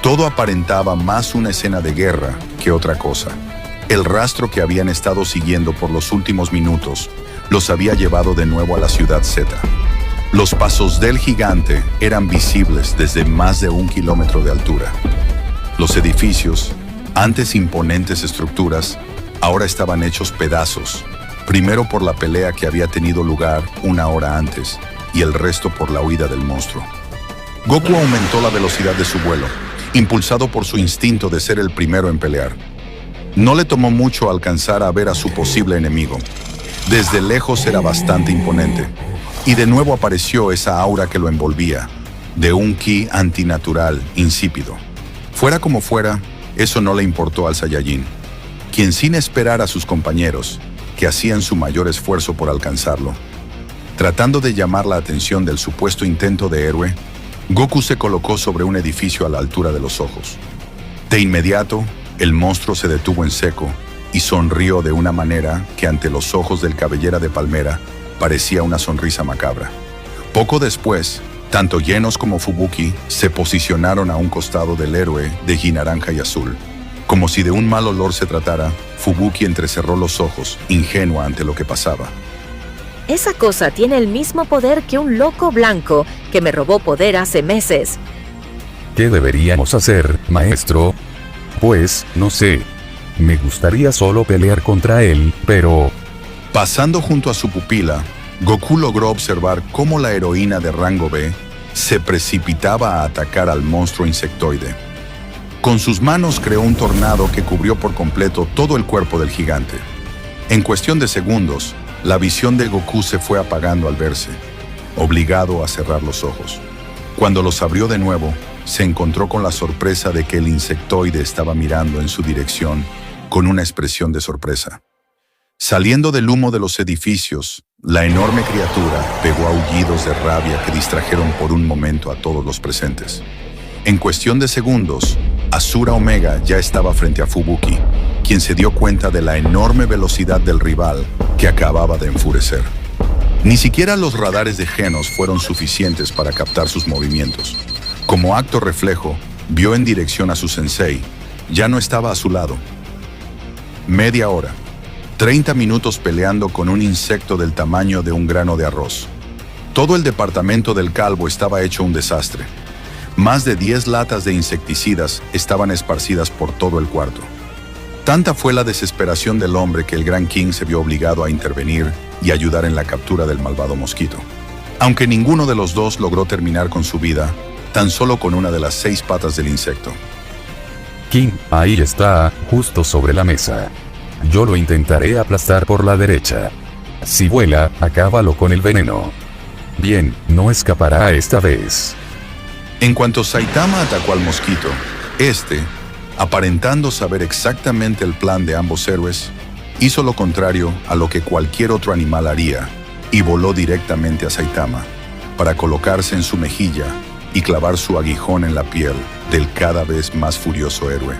todo aparentaba más una escena de guerra que otra cosa. El rastro que habían estado siguiendo por los últimos minutos los había llevado de nuevo a la ciudad Z. Los pasos del gigante eran visibles desde más de 1 kilómetro de altura. Los edificios, antes imponentes estructuras, ahora estaban hechos pedazos, primero por la pelea que había tenido lugar 1 hora antes, y el resto por la huida del monstruo. Goku aumentó la velocidad de su vuelo, impulsado por su instinto de ser el primero en pelear. No le tomó mucho alcanzar a ver a su posible enemigo. Desde lejos era bastante imponente, y de nuevo apareció esa aura que lo envolvía, de un ki antinatural, insípido. Fuera como fuera, eso no le importó al Saiyajin, quien sin esperar a sus compañeros, que hacían su mayor esfuerzo por alcanzarlo, tratando de llamar la atención del supuesto intento de héroe, Goku se colocó sobre un edificio a la altura de los ojos. De inmediato, el monstruo se detuvo en seco y sonrió de una manera que ante los ojos del cabellera de palmera parecía una sonrisa macabra. Poco después, tanto Genos como Fubuki se posicionaron a un costado del héroe de ji naranja y azul. Como si de un mal olor se tratara, Fubuki entrecerró los ojos, ingenua ante lo que pasaba. Esa cosa tiene el mismo poder que un loco blanco que me robó poder hace meses. ¿Qué deberíamos hacer, maestro? Pues, no sé. Me gustaría solo pelear contra él, pero... Pasando junto a su pupila, Goku logró observar cómo la heroína de rango B se precipitaba a atacar al monstruo insectoide. Con sus manos creó un tornado que cubrió por completo todo el cuerpo del gigante. En cuestión de segundos, la visión de Goku se fue apagando al verse, obligado a cerrar los ojos. Cuando los abrió de nuevo, se encontró con la sorpresa de que el insectoide estaba mirando en su dirección con una expresión de sorpresa. Saliendo del humo de los edificios, la enorme criatura pegó aullidos de rabia que distrajeron por un momento a todos los presentes. En cuestión de segundos, Asura Omega ya estaba frente a Fubuki, quien se dio cuenta de la enorme velocidad del rival que acababa de enfurecer. Ni siquiera los radares de Genos fueron suficientes para captar sus movimientos. Como acto reflejo, vio en dirección a su sensei. Ya no estaba a su lado. Media hora. 30 minutos peleando con un insecto del tamaño de un grano de arroz. Todo el departamento del calvo estaba hecho un desastre. Más de 10 latas de insecticidas estaban esparcidas por todo el cuarto. Tanta fue la desesperación del hombre que el Gran King se vio obligado a intervenir y ayudar en la captura del malvado mosquito. Aunque ninguno de los dos logró terminar con su vida, tan solo con una de las 6 patas del insecto. King, ahí está, justo sobre la mesa. Yo lo intentaré aplastar por la derecha. Si vuela, acábalo con el veneno. Bien, no escapará esta vez. En cuanto Saitama atacó al mosquito, aparentando saber exactamente el plan de ambos héroes, hizo lo contrario a lo que cualquier otro animal haría y voló directamente a Saitama para colocarse en su mejilla y clavar su aguijón en la piel del cada vez más furioso héroe.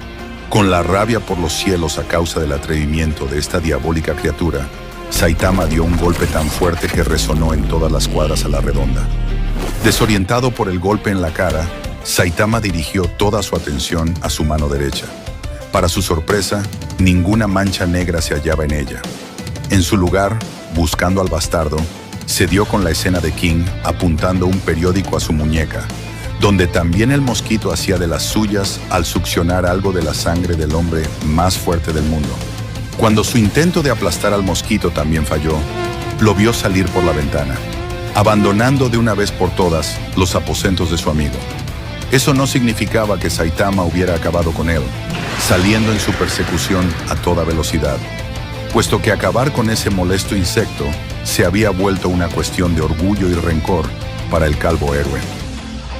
Con la rabia por los cielos a causa del atrevimiento de esta diabólica criatura, Saitama dio un golpe tan fuerte que resonó en todas las cuadras a la redonda. Desorientado por el golpe en la cara, Saitama dirigió toda su atención a su mano derecha, Para su sorpresa, ninguna mancha negra se hallaba en ella. En su lugar, buscando al bastardo, se dio con la escena de King apuntando un periódico a su muñeca, donde también el mosquito hacía de las suyas al succionar algo de la sangre del hombre más fuerte del mundo. Cuando su intento de aplastar al mosquito también falló, lo vio salir por la ventana, abandonando de una vez por todas los aposentos de su amigo. Eso no significaba que Saitama hubiera acabado con él, saliendo en su persecución a toda velocidad, puesto que acabar con ese molesto insecto se había vuelto una cuestión de orgullo y rencor para el calvo héroe.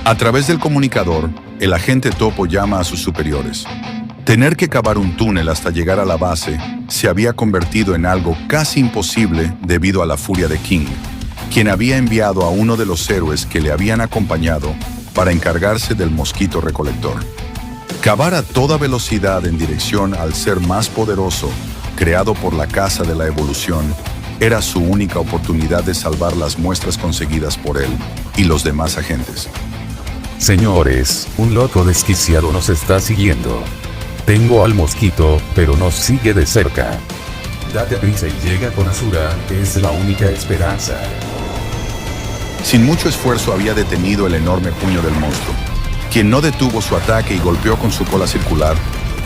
A través del comunicador, el agente Topo llama a sus superiores. Tener que cavar un túnel hasta llegar a la base se había convertido en algo casi imposible debido a la furia de King, quien había enviado a uno de los héroes que le habían acompañado para encargarse del mosquito recolector. Cavar a toda velocidad en dirección al ser más poderoso, creado por la Casa de la Evolución, era su única oportunidad de salvar las muestras conseguidas por él y los demás agentes. Señores, un loco desquiciado nos está siguiendo. Tengo al mosquito, pero nos sigue de cerca. Date prisa y llega con Asura, que es la única esperanza. Sin mucho esfuerzo había detenido el enorme puño del monstruo, quien no detuvo su ataque y golpeó con su cola circular,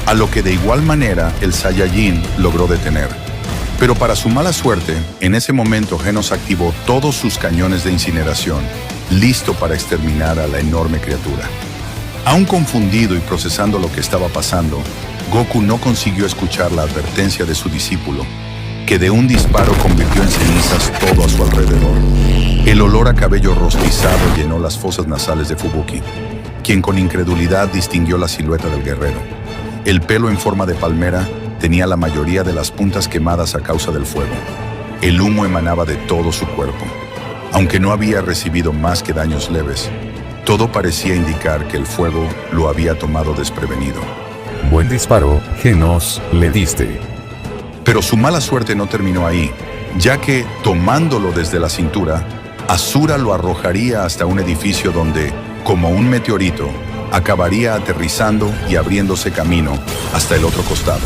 a lo que de igual manera el Saiyajin logró detener. Pero para su mala suerte, en ese momento Genos activó todos sus cañones de incineración, listo para exterminar a la enorme criatura. Aún confundido y procesando lo que estaba pasando, Goku no consiguió escuchar la advertencia de su discípulo, que de un disparo convirtió en cenizas todo a su alrededor. El olor a cabello rostizado llenó las fosas nasales de Fubuki, quien con incredulidad distinguió la silueta del guerrero. El pelo en forma de palmera tenía la mayoría de las puntas quemadas a causa del fuego. El humo emanaba de todo su cuerpo. Aunque no había recibido más que daños leves, todo parecía indicar que el fuego lo había tomado desprevenido. Buen disparo, Genos, le diste. Pero su mala suerte no terminó ahí, ya que, tomándolo desde la cintura, Asura lo arrojaría hasta un edificio donde, como un meteorito, acabaría aterrizando y abriéndose camino hasta el otro costado.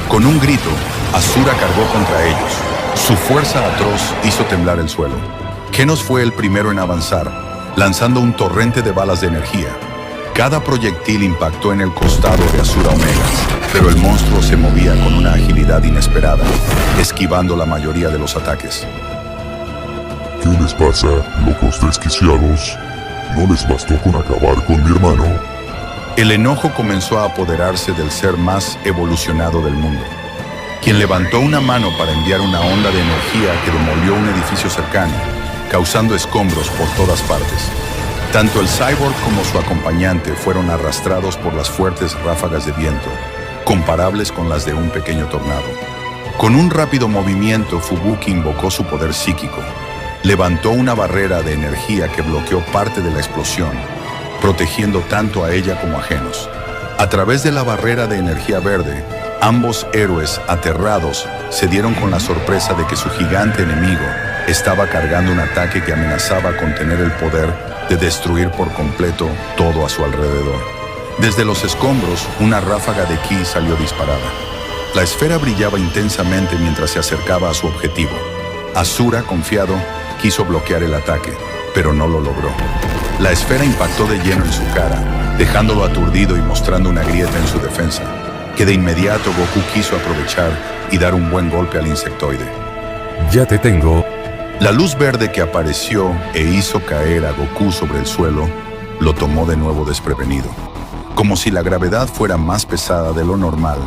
Con un grito, Asura cargó contra ellos. Su fuerza atroz hizo temblar el suelo. Genos fue el primero en avanzar, lanzando un torrente de balas de energía. Cada proyectil impactó en el costado de Asura Omega, pero el monstruo se movía con una agilidad inesperada, esquivando la mayoría de los ataques. ¿Qué les pasa, locos desquiciados? ¿No les bastó con acabar con mi hermano? El enojo comenzó a apoderarse del ser más evolucionado del mundo, quien levantó una mano para enviar una onda de energía que demolió un edificio cercano, causando escombros por todas partes. Tanto el cyborg como su acompañante fueron arrastrados por las fuertes ráfagas de viento, comparables con las de un pequeño tornado. Con un rápido movimiento, Fubuki invocó su poder psíquico. Levantó una barrera de energía que bloqueó parte de la explosión, protegiendo tanto a ella como a Genos. A través de la barrera de energía verde, ambos héroes, aterrados, se dieron con la sorpresa de que su gigante enemigo estaba cargando un ataque que amenazaba con tener el poder de destruir por completo todo a su alrededor. Desde los escombros, una ráfaga de ki salió disparada. La esfera brillaba intensamente mientras se acercaba a su objetivo. Asura, confiado, quiso bloquear el ataque, pero no lo logró. La esfera impactó de lleno en su cara, dejándolo aturdido y mostrando una grieta en su defensa, que de inmediato Goku quiso aprovechar y dar un buen golpe al insectoide. Ya te tengo. La luz verde que apareció e hizo caer a Goku sobre el suelo lo tomó de nuevo desprevenido. Como si la gravedad fuera más pesada de lo normal,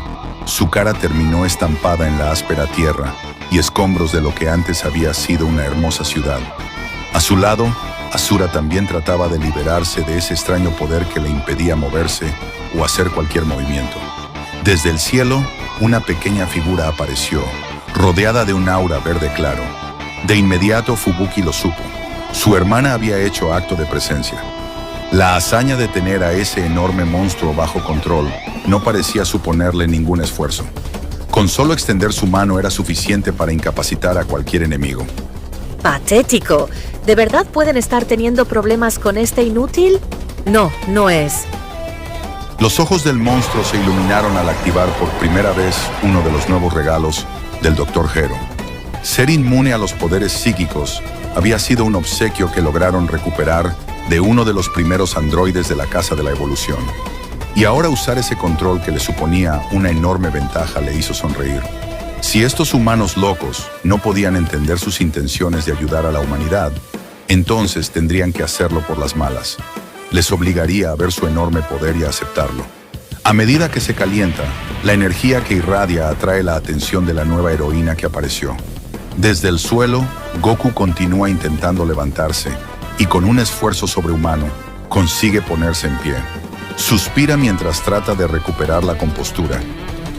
su cara terminó estampada en la áspera tierra y escombros de lo que antes había sido una hermosa ciudad. A su lado, Asura también trataba de liberarse de ese extraño poder que le impedía moverse o hacer cualquier movimiento. Desde el cielo, una pequeña figura apareció, rodeada de un aura verde claro. De inmediato Fubuki lo supo. Su hermana había hecho acto de presencia. La hazaña de tener a ese enorme monstruo bajo control no parecía suponerle ningún esfuerzo. Con solo extender su mano era suficiente para incapacitar a cualquier enemigo. ¡Patético! ¿De verdad pueden estar teniendo problemas con este inútil? No, no es. Los ojos del monstruo se iluminaron al activar por primera vez uno de los nuevos regalos del Dr. Gero. Ser inmune a los poderes psíquicos había sido un obsequio que lograron recuperar de uno de los primeros androides de la Casa de la Evolución. Y ahora usar ese control que le suponía una enorme ventaja le hizo sonreír. Si estos humanos locos no podían entender sus intenciones de ayudar a la humanidad, entonces tendrían que hacerlo por las malas. Les obligaría a ver su enorme poder y a aceptarlo. A medida que se calienta, la energía que irradia atrae la atención de la nueva heroína que apareció. Desde el suelo, Goku continúa intentando levantarse y con un esfuerzo sobrehumano consigue ponerse en pie. Suspira mientras trata de recuperar la compostura.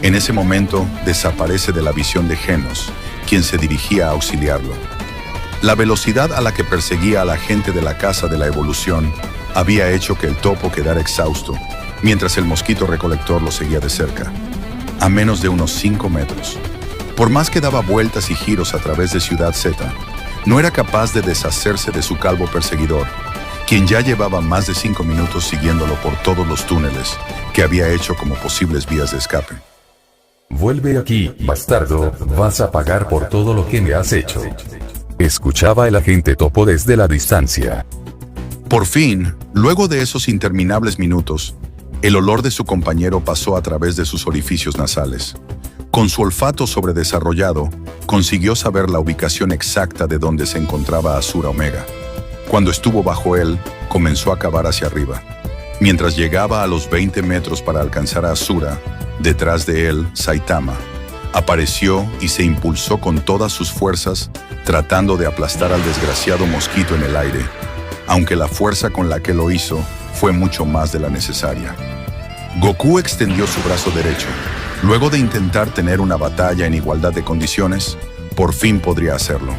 En ese momento desaparece de la visión de Genos, quien se dirigía a auxiliarlo. La velocidad a la que perseguía a la gente de la Casa de la Evolución había hecho que el topo quedara exhausto, mientras el mosquito recolector lo seguía de cerca, a menos de unos 5 metros. Por más que daba vueltas y giros a través de Ciudad Z, no era capaz de deshacerse de su calvo perseguidor, quien ya llevaba más de 5 minutos siguiéndolo por todos los túneles que había hecho como posibles vías de escape. Vuelve aquí, bastardo, vas a pagar por todo lo que me has hecho. Escuchaba el agente topo desde la distancia. Por fin, luego de esos interminables minutos, el olor de su compañero pasó a través de sus orificios nasales. Con su olfato sobredesarrollado, consiguió saber la ubicación exacta de donde se encontraba Asura Omega. Cuando estuvo bajo él, comenzó a cavar hacia arriba. Mientras llegaba a los 20 metros para alcanzar a Asura, detrás de él, Saitama apareció y se impulsó con todas sus fuerzas, tratando de aplastar al desgraciado mosquito en el aire, aunque la fuerza con la que lo hizo fue mucho más de la necesaria. Goku extendió su brazo derecho. Luego de intentar tener una batalla en igualdad de condiciones, por fin podría hacerlo.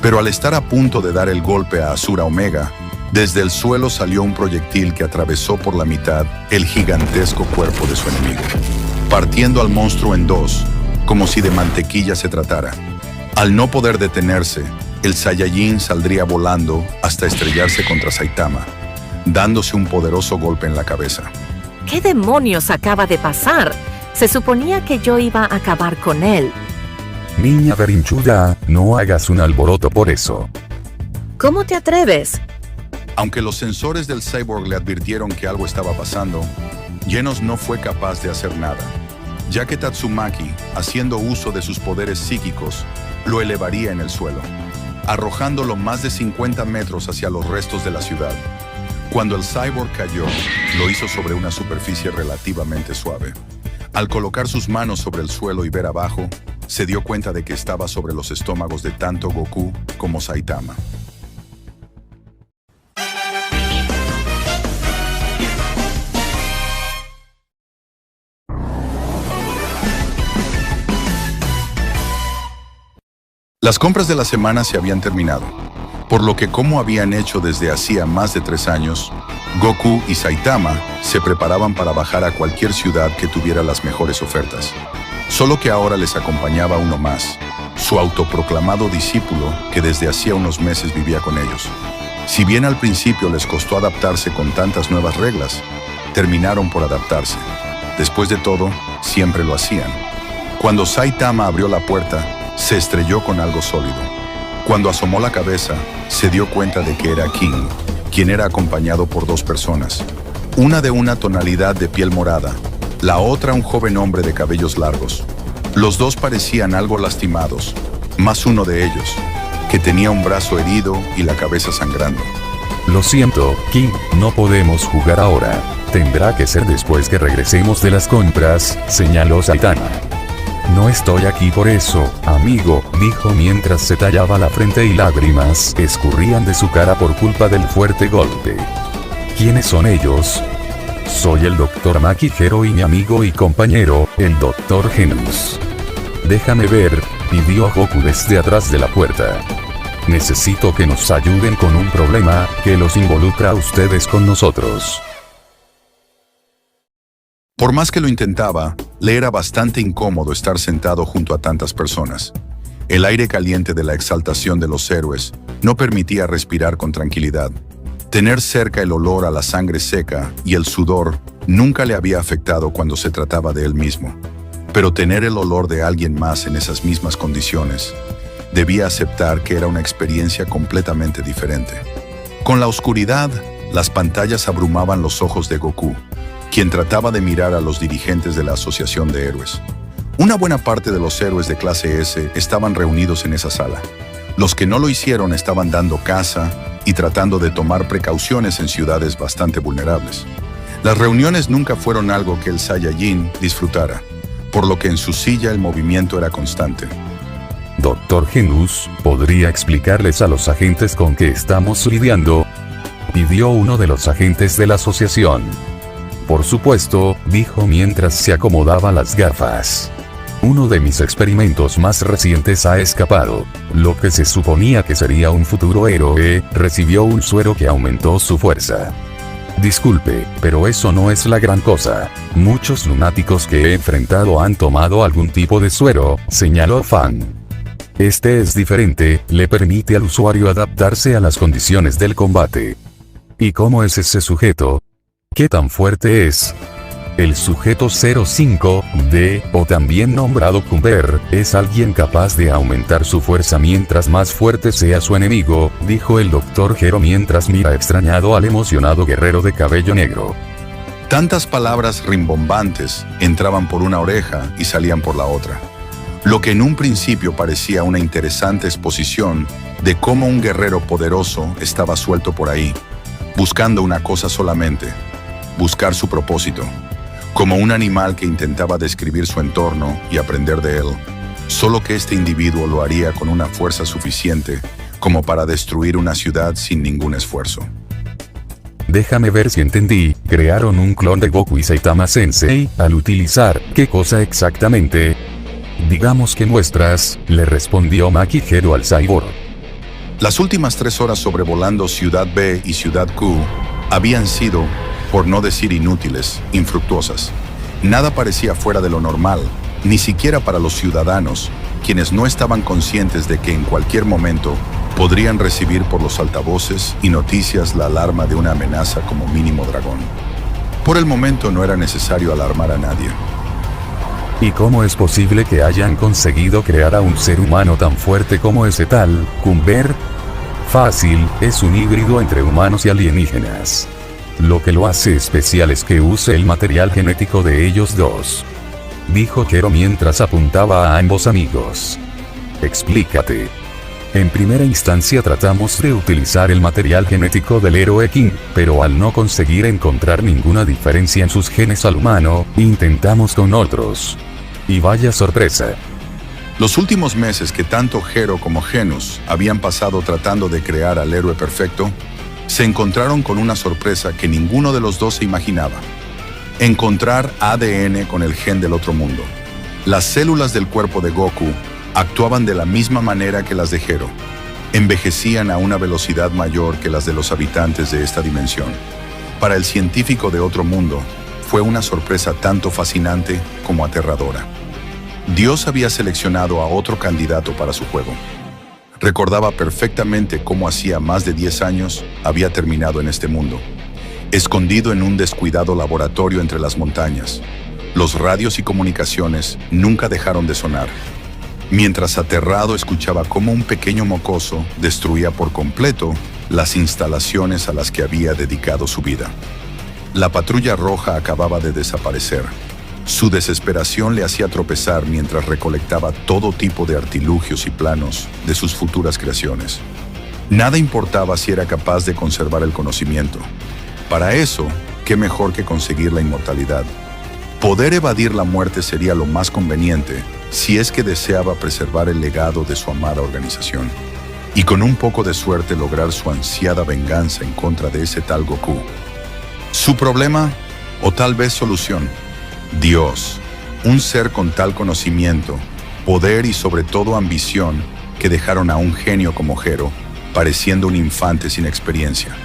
Pero al estar a punto de dar el golpe a Asura Omega, desde el suelo salió un proyectil que atravesó por la mitad el gigantesco cuerpo de su enemigo, partiendo al monstruo en dos, como si de mantequilla se tratara. Al no poder detenerse, el Saiyajin saldría volando hasta estrellarse contra Saitama, dándose un poderoso golpe en la cabeza. ¿Qué demonios acaba de pasar? Se suponía que yo iba a acabar con él. Niña berrinchuda, no hagas un alboroto por eso. ¿Cómo te atreves? Aunque los sensores del cyborg le advirtieron que algo estaba pasando, Genos no fue capaz de hacer nada, ya que Tatsumaki, haciendo uso de sus poderes psíquicos, lo elevaría en el suelo, arrojándolo más de 50 metros hacia los restos de la ciudad. Cuando el cyborg cayó, lo hizo sobre una superficie relativamente suave. Al colocar sus manos sobre el suelo y ver abajo, se dio cuenta de que estaba sobre los estómagos de tanto Goku como Saitama. Las compras de la semana se habían terminado, por lo que, como habían hecho desde hacía más de 3 años, Goku y Saitama se preparaban para bajar a cualquier ciudad que tuviera las mejores ofertas. Solo que ahora les acompañaba uno más, su autoproclamado discípulo que desde hacía unos meses vivía con ellos. Si bien al principio les costó adaptarse con tantas nuevas reglas, terminaron por adaptarse. Después de todo, siempre lo hacían. Cuando Saitama abrió la puerta, se estrelló con algo sólido. Cuando asomó la cabeza, se dio cuenta de que era King, quien era acompañado por 2 personas. Una de una tonalidad de piel morada, la otra un joven hombre de cabellos largos. Los 2 parecían algo lastimados, más uno de ellos, que tenía un brazo herido y la cabeza sangrando. Lo siento, King, no podemos jugar ahora. Tendrá que ser después que regresemos de las compras, señaló Saitama. No estoy aquí por eso, amigo, dijo mientras se tallaba la frente y lágrimas escurrían de su cara por culpa del fuerte golpe. ¿Quiénes son ellos? Soy el Dr. Maki Gero y mi amigo y compañero, el Dr. Genos. Déjame ver, pidió Goku desde atrás de la puerta. Necesito que nos ayuden con un problema que los involucra a ustedes con nosotros. Por más que lo intentaba, le era bastante incómodo estar sentado junto a tantas personas. El aire caliente de la exaltación de los héroes no permitía respirar con tranquilidad. Tener cerca el olor a la sangre seca y el sudor Nunca le había afectado cuando se trataba de él mismo, pero tener el olor de alguien más en esas mismas condiciones, debía aceptar que era una experiencia completamente diferente. Con la oscuridad, las pantallas abrumaban los ojos de Goku, quien trataba de mirar a los dirigentes de la Asociación de Héroes. Una buena parte de los héroes de clase S estaban reunidos en esa sala. Los que no lo hicieron estaban dando caza y tratando de tomar precauciones en ciudades bastante vulnerables. Las reuniones nunca fueron algo que el Saiyajin disfrutara, por lo que en su silla el movimiento era constante. Dr. Genus, ¿podría explicarles a los agentes con qué estamos lidiando?, pidió uno de los agentes de la asociación. Por supuesto, dijo mientras se acomodaba las gafas. Uno de mis experimentos más recientes ha escapado. Lo que se suponía que sería un futuro héroe, recibió un suero que aumentó su fuerza. Disculpe, pero eso no es la gran cosa. Muchos lunáticos que he enfrentado han tomado algún tipo de suero, señaló Fan. Este es diferente, le permite al usuario adaptarse a las condiciones del combate. ¿Y cómo es ese sujeto? ¿Qué tan fuerte es? El sujeto 05D, o también nombrado Kumber, es alguien capaz de aumentar su fuerza mientras más fuerte sea su enemigo, dijo el Dr. Gero mientras mira extrañado al emocionado guerrero de cabello negro. Tantas palabras rimbombantes entraban por una oreja y salían por la otra. Lo que en un principio parecía una interesante exposición de cómo un guerrero poderoso estaba suelto por ahí, buscando una cosa solamente: buscar su propósito. Como un animal que intentaba describir su entorno y aprender de él, solo que este individuo lo haría con una fuerza suficiente como para destruir una ciudad sin ningún esfuerzo. Déjame ver si entendí, crearon un clon de Goku y Saitama Sensei, al utilizar, ¿qué cosa exactamente? Digamos que nuestras, le respondió Maki Gero al cyborg. Las últimas 3 horas sobrevolando Ciudad B y Ciudad Q habían sido, por no decir inútiles, infructuosas. Nada parecía fuera de lo normal, ni siquiera para los ciudadanos, quienes no estaban conscientes de que en cualquier momento podrían recibir por los altavoces y noticias la alarma de una amenaza como mínimo dragón. Por el momento no era necesario alarmar a nadie. ¿Y cómo es posible que hayan conseguido crear a un ser humano tan fuerte como ese tal, Kumber? Fácil, es un híbrido entre humanos y alienígenas. Lo que lo hace especial es que use el material genético de ellos dos, dijo Gero mientras apuntaba a ambos amigos. Explícate. En primera instancia tratamos de utilizar el material genético del héroe King, pero al no conseguir encontrar ninguna diferencia en sus genes al humano, intentamos con otros. Y vaya sorpresa. Los últimos meses que tanto Gero como Genus habían pasado tratando de crear al héroe perfecto, se encontraron con una sorpresa que ninguno de los dos se imaginaba: encontrar ADN con el gen del otro mundo. Las células del cuerpo de Goku actuaban de la misma manera que las de Gero. Envejecían a una velocidad mayor que las de los habitantes de esta dimensión. Para el científico de otro mundo, fue una sorpresa tanto fascinante como aterradora. Dios había seleccionado a otro candidato para su juego. Recordaba perfectamente cómo hacía más de 10 años había terminado en este mundo, escondido en un descuidado laboratorio entre las montañas. Los radios y comunicaciones nunca dejaron de sonar, mientras aterrado escuchaba cómo un pequeño mocoso destruía por completo las instalaciones a las que había dedicado su vida. La patrulla roja acababa de desaparecer. Su desesperación le hacía tropezar mientras recolectaba todo tipo de artilugios y planos de sus futuras creaciones. Nada importaba si era capaz de conservar el conocimiento. Para eso, qué mejor que conseguir la inmortalidad. Poder evadir la muerte sería lo más conveniente si es que deseaba preservar el legado de su amada organización, y con un poco de suerte lograr su ansiada venganza en contra de ese tal Goku. Su problema, o tal vez solución: Dios, un ser con tal conocimiento, poder y sobre todo ambición que dejaron a un genio como Gero pareciendo un infante sin experiencia.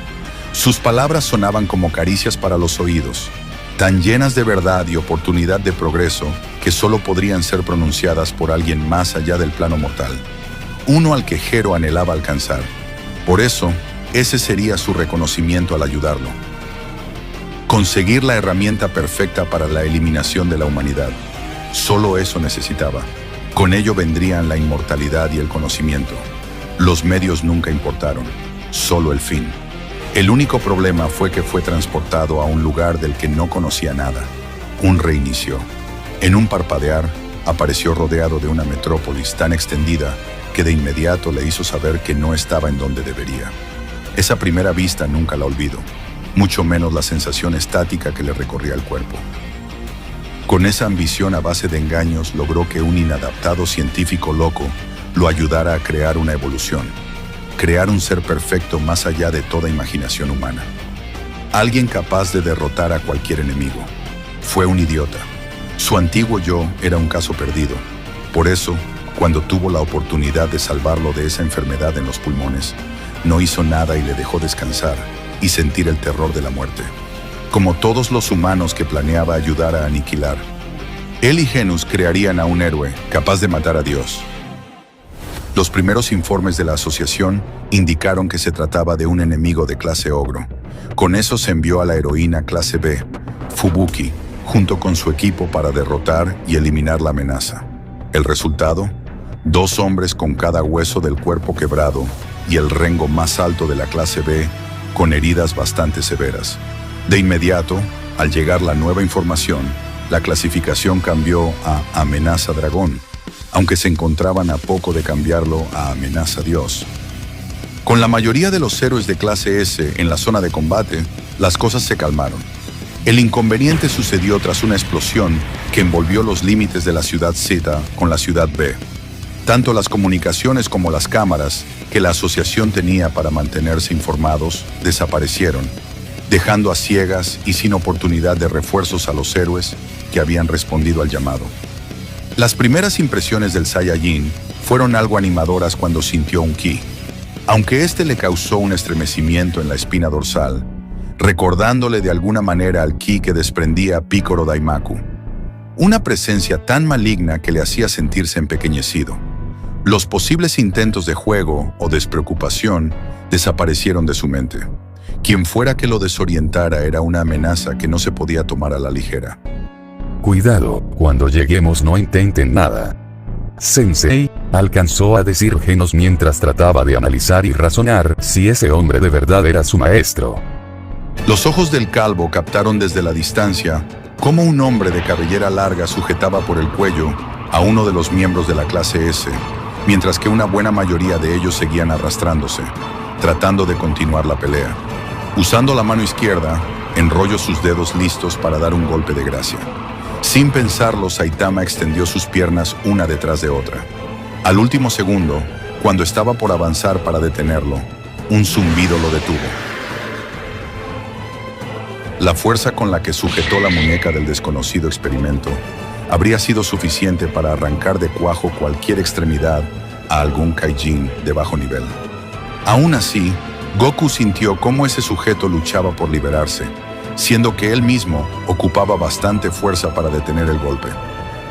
Sus palabras sonaban como caricias para los oídos, tan llenas de verdad y oportunidad de progreso que solo podrían ser pronunciadas por alguien más allá del plano mortal, uno al que Gero anhelaba alcanzar. Por eso, ese sería su reconocimiento al ayudarlo. conseguir la herramienta perfecta para la eliminación de la humanidad. Solo eso necesitaba. Con ello vendrían la inmortalidad y el conocimiento. Los medios nunca importaron, solo el fin. El único problema fue que fue transportado a un lugar del que no conocía nada. Un reinicio. En un parpadear, apareció rodeado de una metrópolis tan extendida que de inmediato le hizo saber que no estaba en donde debería. Esa primera vista nunca la olvidó, mucho menos la sensación estática que le recorría el cuerpo. Con esa ambición a base de engaños logró que un inadaptado científico loco lo ayudara a crear una evolución, crear un ser perfecto más allá de toda imaginación humana. Alguien capaz de derrotar a cualquier enemigo. Fue un idiota. Su antiguo yo era un caso perdido. Por eso, cuando tuvo la oportunidad de salvarlo de esa enfermedad en los pulmones, no hizo nada y le dejó descansar y sentir el terror de la muerte. Como todos los humanos que planeaba ayudar a aniquilar, él y Genus crearían a un héroe capaz de matar a Dios. Los primeros informes de la asociación indicaron que se trataba de un enemigo de clase ogro. Con eso se envió a la heroína clase B, Fubuki, junto con su equipo para derrotar y eliminar la amenaza. El resultado: 2 hombres con cada hueso del cuerpo quebrado y el rango más alto de la clase B con heridas bastante severas. De inmediato, al llegar la nueva información, la clasificación cambió a Amenaza Dragón, aunque se encontraban a poco de cambiarlo a Amenaza Dios. Con la mayoría de los héroes de clase S en la zona de combate, las cosas se calmaron. El inconveniente sucedió tras una explosión que envolvió los límites de la ciudad Z con la ciudad B. Tanto las comunicaciones como las cámaras que la asociación tenía para mantenerse informados desaparecieron, dejando a ciegas y sin oportunidad de refuerzos a los héroes que habían respondido al llamado. Las primeras impresiones del Saiyajin fueron algo animadoras cuando sintió un ki, aunque este le causó un estremecimiento en la espina dorsal, recordándole de alguna manera al ki que desprendía Picoro Daimaku, una presencia tan maligna que le hacía sentirse empequeñecido. Los posibles intentos de juego o despreocupación desaparecieron de su mente. Quien fuera que lo desorientara era una amenaza que no se podía tomar a la ligera. Cuidado, cuando lleguemos no intenten nada. Sensei, alcanzó a decir Genos mientras trataba de analizar y razonar si ese hombre de verdad era su maestro. Los ojos del calvo captaron desde la distancia cómo un hombre de cabellera larga sujetaba por el cuello a uno de los miembros de la clase S, mientras que una buena mayoría de ellos seguían arrastrándose, tratando de continuar la pelea. Usando la mano izquierda, enrolló sus dedos listos para dar un golpe de gracia. Sin pensarlo, Saitama extendió sus piernas una detrás de otra. Al último segundo, cuando estaba por avanzar para detenerlo, un zumbido lo detuvo. La fuerza con la que sujetó la muñeca del desconocido experimento habría sido suficiente para arrancar de cuajo cualquier extremidad a algún Kaijin de bajo nivel. Aún así, Goku sintió cómo ese sujeto luchaba por liberarse, siendo que él mismo ocupaba bastante fuerza para detener el golpe.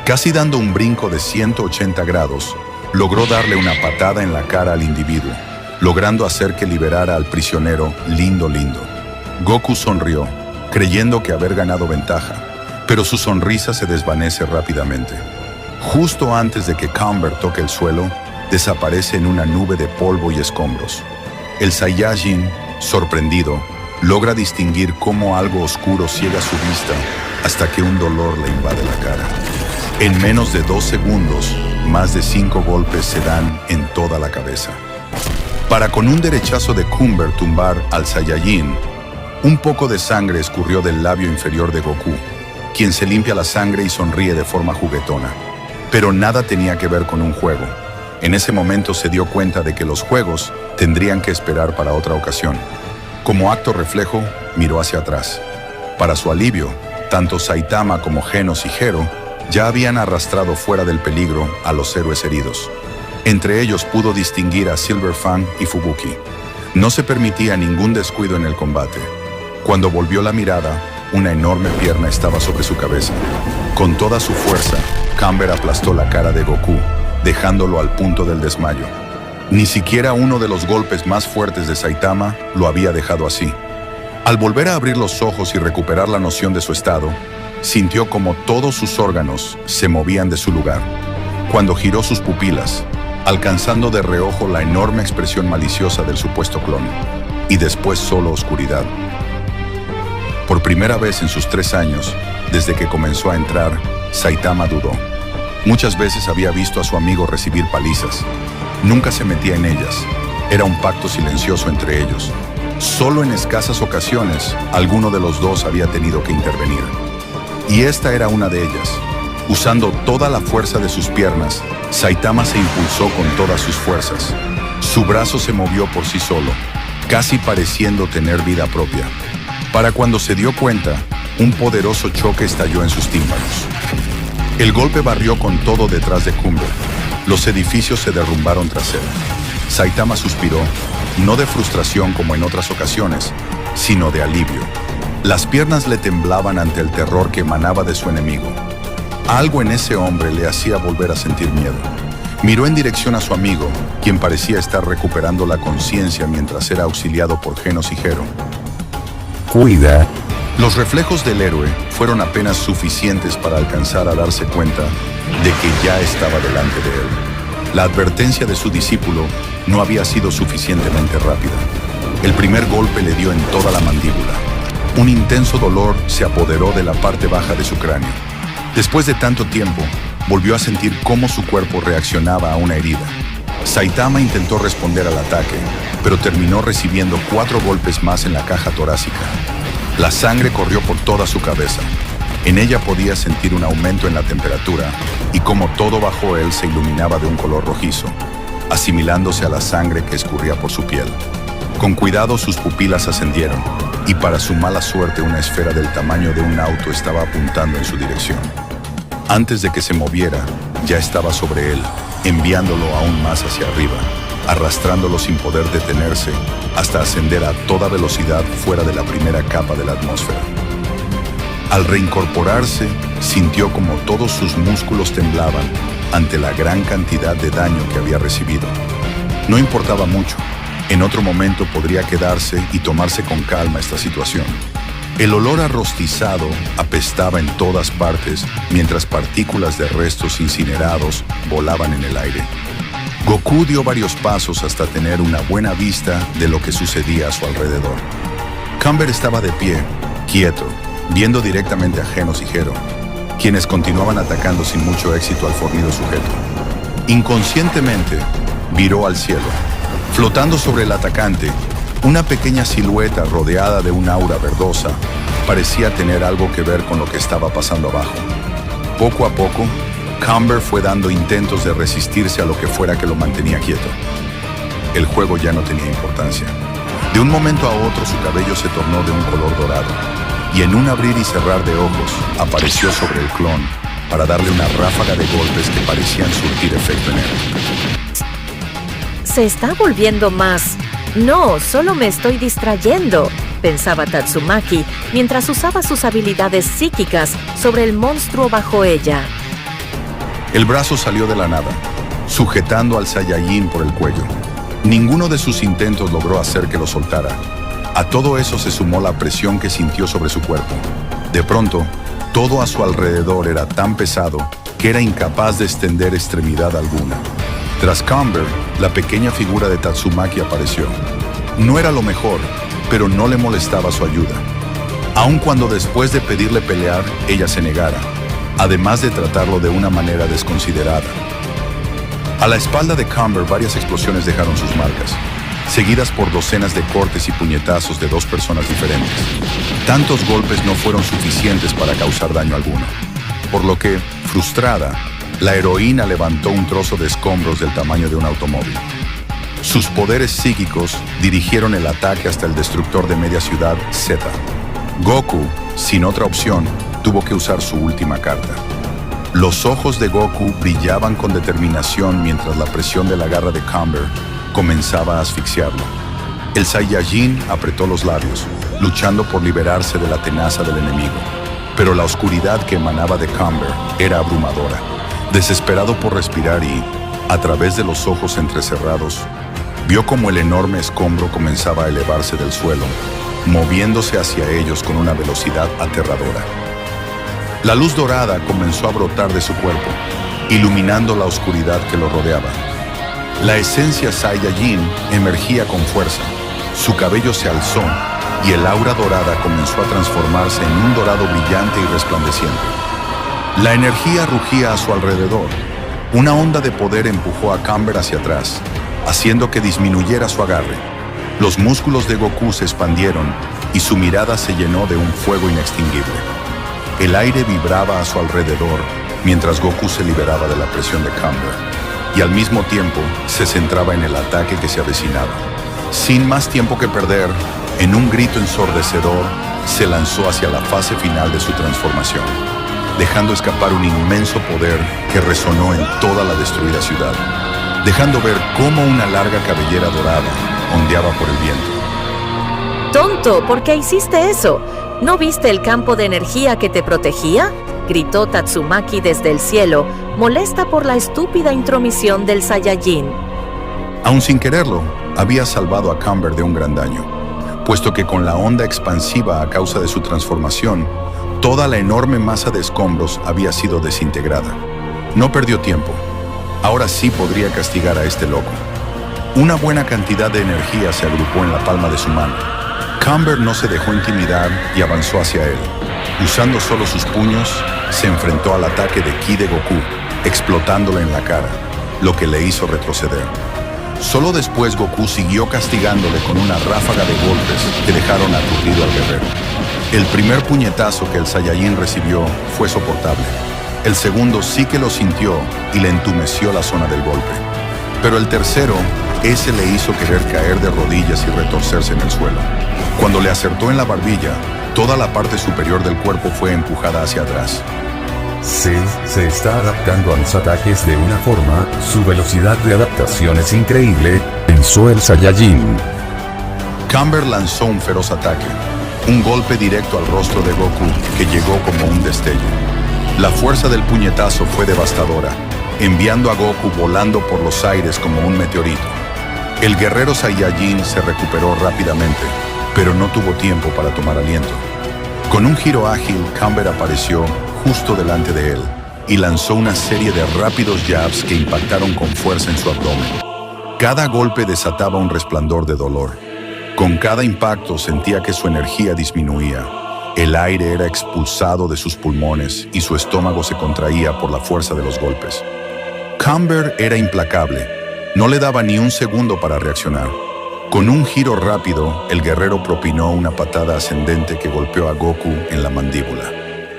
Casi dando un brinco de 180 grados, logró darle una patada en la cara al individuo, logrando hacer que liberara al prisionero Lindo Lindo. Goku sonrió, creyendo que haber ganado ventaja, pero su sonrisa se desvanece rápidamente. Justo antes de que Camber toque el suelo, desaparece en una nube de polvo y escombros. El Saiyajin, sorprendido, logra distinguir cómo algo oscuro ciega su vista hasta que un dolor le invade la cara. En menos de 2 segundos, más de 5 golpes se dan en toda la cabeza. Para con un derechazo de Camber tumbar al Saiyajin, un poco de sangre escurrió del labio inferior de Goku, quien se limpia la sangre y sonríe de forma juguetona. Pero nada tenía que ver con un juego. En ese momento se dio cuenta de que los juegos tendrían que esperar para otra ocasión. Como acto reflejo, miró hacia atrás. Para su alivio, tanto Saitama como Genos y Gero ya habían arrastrado fuera del peligro a los héroes heridos. Entre ellos pudo distinguir a Silver Fang y Fubuki. No se permitía ningún descuido en el combate. Cuando volvió la mirada, una enorme pierna estaba sobre su cabeza. Con toda su fuerza, Camber aplastó la cara de Goku, dejándolo al punto del desmayo. Ni siquiera uno de los golpes más fuertes de Saitama lo había dejado así. Al volver a abrir los ojos y recuperar la noción de su estado, sintió como todos sus órganos se movían de su lugar. Cuando giró sus pupilas, alcanzando de reojo la enorme expresión maliciosa del supuesto clon, y después solo oscuridad. Por primera vez en sus 3 años, desde que comenzó a entrar, Saitama dudó. Muchas veces había visto a su amigo recibir palizas. Nunca se metía en ellas. Era un pacto silencioso entre ellos. Solo en escasas ocasiones, alguno de los dos había tenido que intervenir. Y esta era una de ellas. Usando toda la fuerza de sus piernas, Saitama se impulsó con todas sus fuerzas. Su brazo se movió por sí solo, casi pareciendo tener vida propia. Para cuando se dio cuenta, un poderoso choque estalló en sus tímpanos. El golpe barrió con todo detrás de Cumber. Los edificios se derrumbaron tras él. Saitama suspiró, no de frustración como en otras ocasiones, sino de alivio. Las piernas le temblaban ante el terror que emanaba de su enemigo. Algo en ese hombre le hacía volver a sentir miedo. Miró en dirección a su amigo, quien parecía estar recuperando la conciencia mientras era auxiliado por Genos y Gero. Cuida. Los reflejos del héroe fueron apenas suficientes para alcanzar a darse cuenta de que ya estaba delante de él. La advertencia de su discípulo no había sido suficientemente rápida. El primer golpe le dio en toda la mandíbula. Un intenso dolor se apoderó de la parte baja de su cráneo. Después de tanto tiempo, volvió a sentir cómo su cuerpo reaccionaba a una herida. Saitama intentó responder al ataque, pero terminó recibiendo 4 golpes más en la caja torácica. La sangre corrió por toda su cabeza. En ella podía sentir un aumento en la temperatura y como todo bajo él se iluminaba de un color rojizo, asimilándose a la sangre que escurría por su piel. Con cuidado sus pupilas ascendieron y para su mala suerte una esfera del tamaño de un auto estaba apuntando en su dirección. Antes de que se moviera, ya estaba sobre él, enviándolo aún más hacia arriba, arrastrándolo sin poder detenerse hasta ascender a toda velocidad fuera de la primera capa de la atmósfera. Al reincorporarse, sintió como todos sus músculos temblaban ante la gran cantidad de daño que había recibido. No importaba mucho. En otro momento podría quedarse y tomarse con calma esta situación. El olor a rostizado apestaba en todas partes mientras partículas de restos incinerados volaban en el aire. Goku dio varios pasos hasta tener una buena vista de lo que sucedía a su alrededor. Cumber estaba de pie, quieto, viendo directamente a Genos y Gero, quienes continuaban atacando sin mucho éxito al fornido sujeto. Inconscientemente, viró al cielo. Flotando sobre el atacante, una pequeña silueta rodeada de un aura verdosa parecía tener algo que ver con lo que estaba pasando abajo. Poco a poco, Cumber fue dando intentos de resistirse a lo que fuera que lo mantenía quieto. El juego ya no tenía importancia. De un momento a otro su cabello se tornó de un color dorado, y en un abrir y cerrar de ojos apareció sobre el clon para darle una ráfaga de golpes que parecían surtir efecto en él. Se está volviendo más. No, solo me estoy distrayendo, pensaba Tatsumaki mientras usaba sus habilidades psíquicas sobre el monstruo bajo ella. El brazo salió de la nada, sujetando al Saiyajin por el cuello. Ninguno de sus intentos logró hacer que lo soltara. A todo eso se sumó la presión que sintió sobre su cuerpo. De pronto, todo a su alrededor era tan pesado que era incapaz de extender extremidad alguna. Tras Cumber, la pequeña figura de Tatsumaki apareció. No era lo mejor, pero no le molestaba su ayuda. Aun cuando después de pedirle pelear, ella se negara, además de tratarlo de una manera desconsiderada. A la espalda de Cumber varias explosiones dejaron sus marcas, seguidas por docenas de cortes y puñetazos de 2 personas diferentes. Tantos golpes no fueron suficientes para causar daño alguno, por lo que, frustrada, la heroína levantó un trozo de escombros del tamaño de un automóvil. Sus poderes psíquicos dirigieron el ataque hasta el destructor de media ciudad, Z. Goku, sin otra opción, tuvo que usar su última carta. Los ojos de Goku brillaban con determinación mientras la presión de la garra de Cumber comenzaba a asfixiarlo. El Saiyajin apretó los labios, luchando por liberarse de la tenaza del enemigo, pero la oscuridad que emanaba de Cumber era abrumadora. Desesperado por respirar y, a través de los ojos entrecerrados, vio como el enorme escombro comenzaba a elevarse del suelo, moviéndose hacia ellos con una velocidad aterradora. La luz dorada comenzó a brotar de su cuerpo, iluminando la oscuridad que lo rodeaba. La esencia Saiyajin emergía con fuerza, su cabello se alzó y el aura dorada comenzó a transformarse en un dorado brillante y resplandeciente. La energía rugía a su alrededor. Una onda de poder empujó a Camber hacia atrás, haciendo que disminuyera su agarre. Los músculos de Goku se expandieron y su mirada se llenó de un fuego inextinguible. El aire vibraba a su alrededor mientras Goku se liberaba de la presión de Camber y al mismo tiempo se centraba en el ataque que se avecinaba. Sin más tiempo que perder, en un grito ensordecedor, se lanzó hacia la fase final de su transformación, dejando escapar un inmenso poder que resonó en toda la destruida ciudad, dejando ver cómo una larga cabellera dorada ondeaba por el viento. ¡Tonto! ¿Por qué hiciste eso? ¿No viste el campo de energía que te protegía?, gritó Tatsumaki desde el cielo, molesta por la estúpida intromisión del Saiyajin. Aun sin quererlo, había salvado a Camber de un gran daño, puesto que con la onda expansiva a causa de su transformación, toda la enorme masa de escombros había sido desintegrada. No perdió tiempo. Ahora sí podría castigar a este loco. Una buena cantidad de energía se agrupó en la palma de su mano. Camber no se dejó intimidar y avanzó hacia él. Usando solo sus puños, se enfrentó al ataque de ki de Goku, explotándole en la cara, lo que le hizo retroceder. Solo después Goku siguió castigándole con una ráfaga de golpes que dejaron aturdido al guerrero. El primer puñetazo que el Saiyajin recibió fue soportable. El segundo sí que lo sintió y le entumeció la zona del golpe. Pero el tercero, ese le hizo querer caer de rodillas y retorcerse en el suelo. Cuando le acertó en la barbilla, toda la parte superior del cuerpo fue empujada hacia atrás. Se está adaptando a los ataques de una forma, su velocidad de adaptación es increíble, pensó el Saiyajin. Camber lanzó un feroz ataque, un golpe directo al rostro de Goku que llegó como un destello. La fuerza del puñetazo fue devastadora, enviando a Goku volando por los aires como un meteorito. El guerrero Saiyajin se recuperó rápidamente, pero no tuvo tiempo para tomar aliento. Con un giro ágil, Camber apareció justo delante de él y lanzó una serie de rápidos jabs que impactaron con fuerza en su abdomen. Cada golpe desataba un resplandor de dolor. Con cada impacto sentía que su energía disminuía. El aire era expulsado de sus pulmones y su estómago se contraía por la fuerza de los golpes. Camber era implacable. No le daba ni un segundo para reaccionar. Con un giro rápido, el guerrero propinó una patada ascendente que golpeó a Goku en la mandíbula.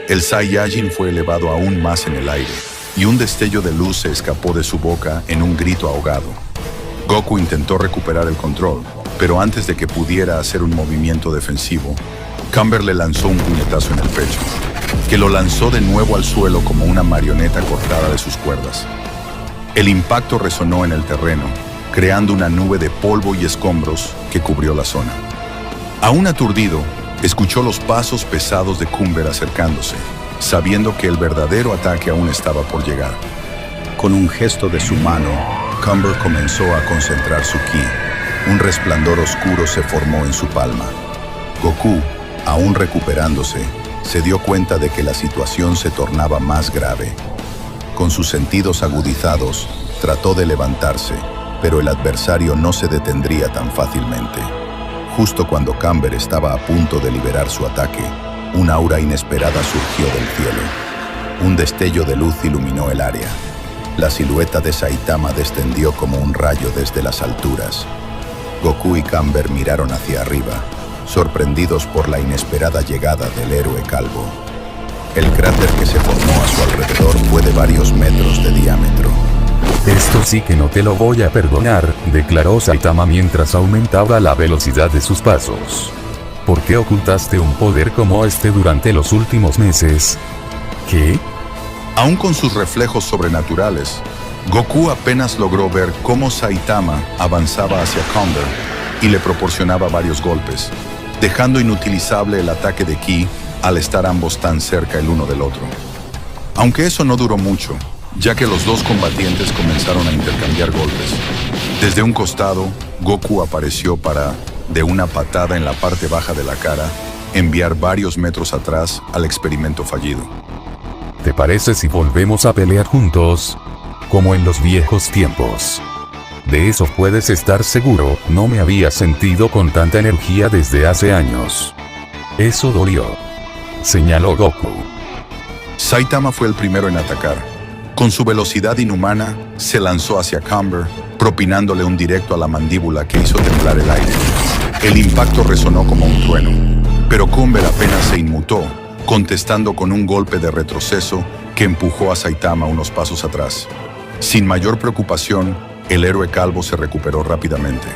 El Saiyajin fue elevado aún más en el aire, y un destello de luz se escapó de su boca en un grito ahogado. Goku intentó recuperar el control, pero antes de que pudiera hacer un movimiento defensivo, Camber le lanzó un puñetazo en el pecho, que lo lanzó de nuevo al suelo como una marioneta cortada de sus cuerdas. El impacto resonó en el terreno, creando una nube de polvo y escombros que cubrió la zona. Aún aturdido, escuchó los pasos pesados de Camber acercándose, sabiendo que el verdadero ataque aún estaba por llegar. Con un gesto de su mano, Camber comenzó a concentrar su ki. Un resplandor oscuro se formó en su palma. Goku, aún recuperándose, se dio cuenta de que la situación se tornaba más grave. Con sus sentidos agudizados, trató de levantarse, pero el adversario no se detendría tan fácilmente. Justo cuando Camber estaba a punto de liberar su ataque, una aura inesperada surgió del cielo. Un destello de luz iluminó el área. La silueta de Saitama descendió como un rayo desde las alturas. Goku y Camber miraron hacia arriba, sorprendidos por la inesperada llegada del héroe calvo. El cráter que se formó a su alrededor fue de varios metros de diámetro. Esto sí que no te lo voy a perdonar, declaró Saitama mientras aumentaba la velocidad de sus pasos. ¿Por qué ocultaste un poder como este durante los últimos meses? ¿Qué? Aún con sus reflejos sobrenaturales, Goku apenas logró ver cómo Saitama avanzaba hacia Camber y le proporcionaba varios golpes, dejando inutilizable el ataque de ki al estar ambos tan cerca el uno del otro. Aunque eso no duró mucho, ya que los dos combatientes comenzaron a intercambiar golpes. Desde un costado, Goku apareció para de una patada en la parte baja de la cara, enviar varios metros atrás al experimento fallido. ¿Te parece si volvemos a pelear juntos? Como en los viejos tiempos. De eso puedes estar seguro, no me había sentido con tanta energía desde hace años. Eso dolió. Señaló Goku. Saitama fue el primero en atacar. Con su velocidad inhumana, se lanzó hacia Camber, propinándole un directo a la mandíbula que hizo temblar el aire. El impacto resonó como un trueno, pero Camber apenas se inmutó, contestando con un golpe de retroceso que empujó a Saitama unos pasos atrás. Sin mayor preocupación, el héroe calvo se recuperó rápidamente.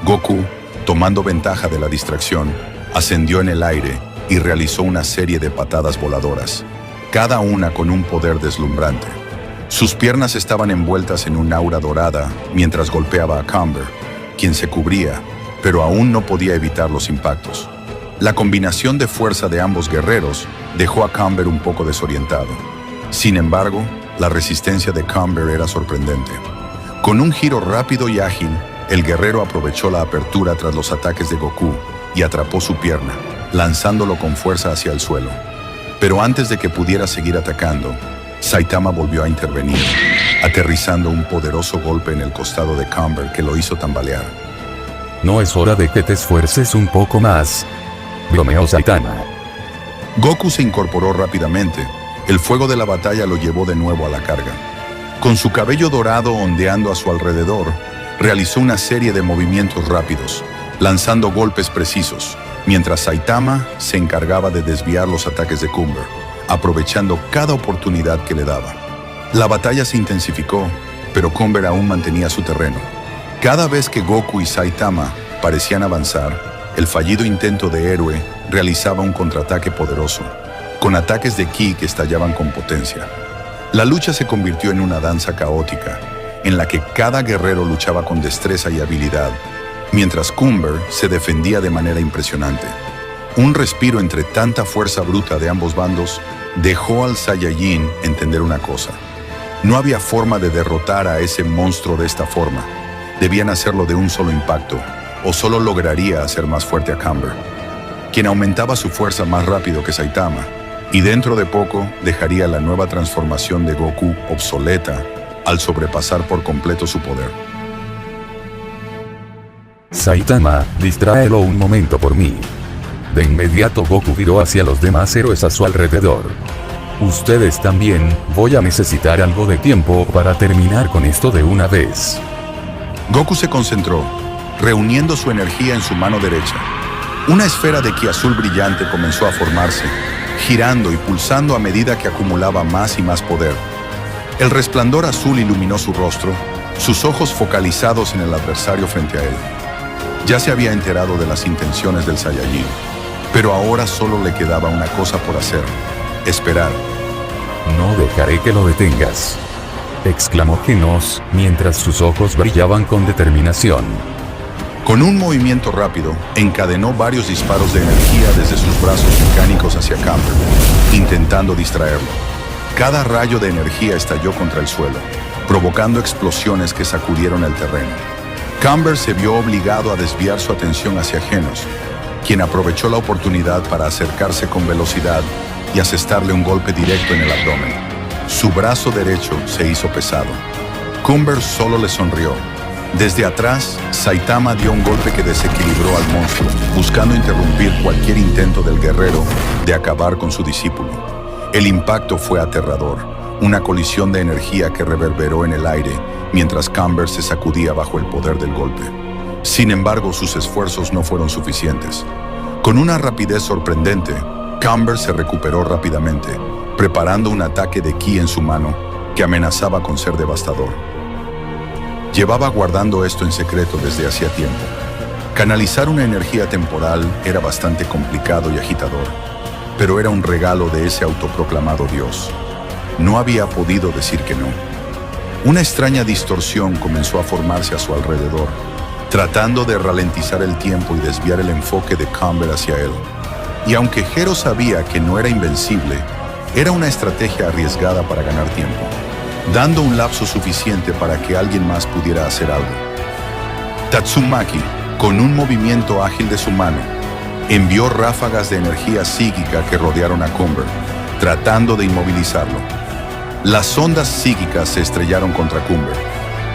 Goku, tomando ventaja de la distracción, ascendió en el aire y realizó una serie de patadas voladoras, cada una con un poder deslumbrante. Sus piernas estaban envueltas en un aura dorada mientras golpeaba a Camber, quien se cubría, pero aún no podía evitar los impactos. La combinación de fuerza de ambos guerreros dejó a Camber un poco desorientado. Sin embargo, la resistencia de Camber era sorprendente. Con un giro rápido y ágil, el guerrero aprovechó la apertura tras los ataques de Goku y atrapó su pierna, lanzándolo con fuerza hacia el suelo. Pero antes de que pudiera seguir atacando, Saitama volvió a intervenir, aterrizando un poderoso golpe en el costado de Camber que lo hizo tambalear. ¿No es hora de que te esfuerces un poco más?, bromeó Saitama. Goku se incorporó rápidamente. El fuego de la batalla lo llevó de nuevo a la carga. Con su cabello dorado ondeando a su alrededor, realizó una serie de movimientos rápidos, lanzando golpes precisos, mientras Saitama se encargaba de desviar los ataques de Camber, aprovechando cada oportunidad que le daba. La batalla se intensificó, pero Camber aún mantenía su terreno. Cada vez que Goku y Saitama parecían avanzar, el fallido intento de héroe realizaba un contraataque poderoso, con ataques de ki que estallaban con potencia. La lucha se convirtió en una danza caótica, en la que cada guerrero luchaba con destreza y habilidad, mientras Camber se defendía de manera impresionante. Un respiro entre tanta fuerza bruta de ambos bandos dejó al Saiyajin entender una cosa. No había forma de derrotar a ese monstruo de esta forma. Debían hacerlo de un solo impacto, o solo lograría hacer más fuerte a Camber, quien aumentaba su fuerza más rápido que Saitama, y dentro de poco dejaría la nueva transformación de Goku obsoleta al sobrepasar por completo su poder. Saitama, distráelo un momento por mí. De inmediato Goku viró hacia los demás héroes a su alrededor. Ustedes también, voy a necesitar algo de tiempo para terminar con esto de una vez. Goku se concentró, reuniendo su energía en su mano derecha. Una esfera de ki azul brillante comenzó a formarse, girando y pulsando a medida que acumulaba más y más poder. El resplandor azul iluminó su rostro, sus ojos focalizados en el adversario frente a él. Ya se había enterado de las intenciones del Saiyajin, pero ahora solo le quedaba una cosa por hacer: esperar. No dejaré que lo detengas, exclamó Genos, mientras sus ojos brillaban con determinación. Con un movimiento rápido, encadenó varios disparos de energía desde sus brazos mecánicos hacia Camber, intentando distraerlo. Cada rayo de energía estalló contra el suelo, provocando explosiones que sacudieron el terreno. Camber se vio obligado a desviar su atención hacia Genos, quien aprovechó la oportunidad para acercarse con velocidad y asestarle un golpe directo en el abdomen. Su brazo derecho se hizo pesado. Camber solo le sonrió. Desde atrás, Saitama dio un golpe que desequilibró al monstruo, buscando interrumpir cualquier intento del guerrero de acabar con su discípulo. El impacto fue aterrador, una colisión de energía que reverberó en el aire mientras Camber se sacudía bajo el poder del golpe. Sin embargo, sus esfuerzos no fueron suficientes. Con una rapidez sorprendente, Camber se recuperó rápidamente, preparando un ataque de ki en su mano que amenazaba con ser devastador. Llevaba guardando esto en secreto desde hacía tiempo. Canalizar una energía temporal era bastante complicado y agitador, pero era un regalo de ese autoproclamado dios. No había podido decir que no. Una extraña distorsión comenzó a formarse a su alrededor, tratando de ralentizar el tiempo y desviar el enfoque de Camber hacia él. Y aunque Gero sabía que no era invencible, era una estrategia arriesgada para ganar tiempo, dando un lapso suficiente para que alguien más pudiera hacer algo. Tatsumaki, Con un movimiento ágil de su mano, envió ráfagas de energía psíquica que rodearon a Cumber, tratando de inmovilizarlo. Las ondas psíquicas se estrellaron contra Cumber,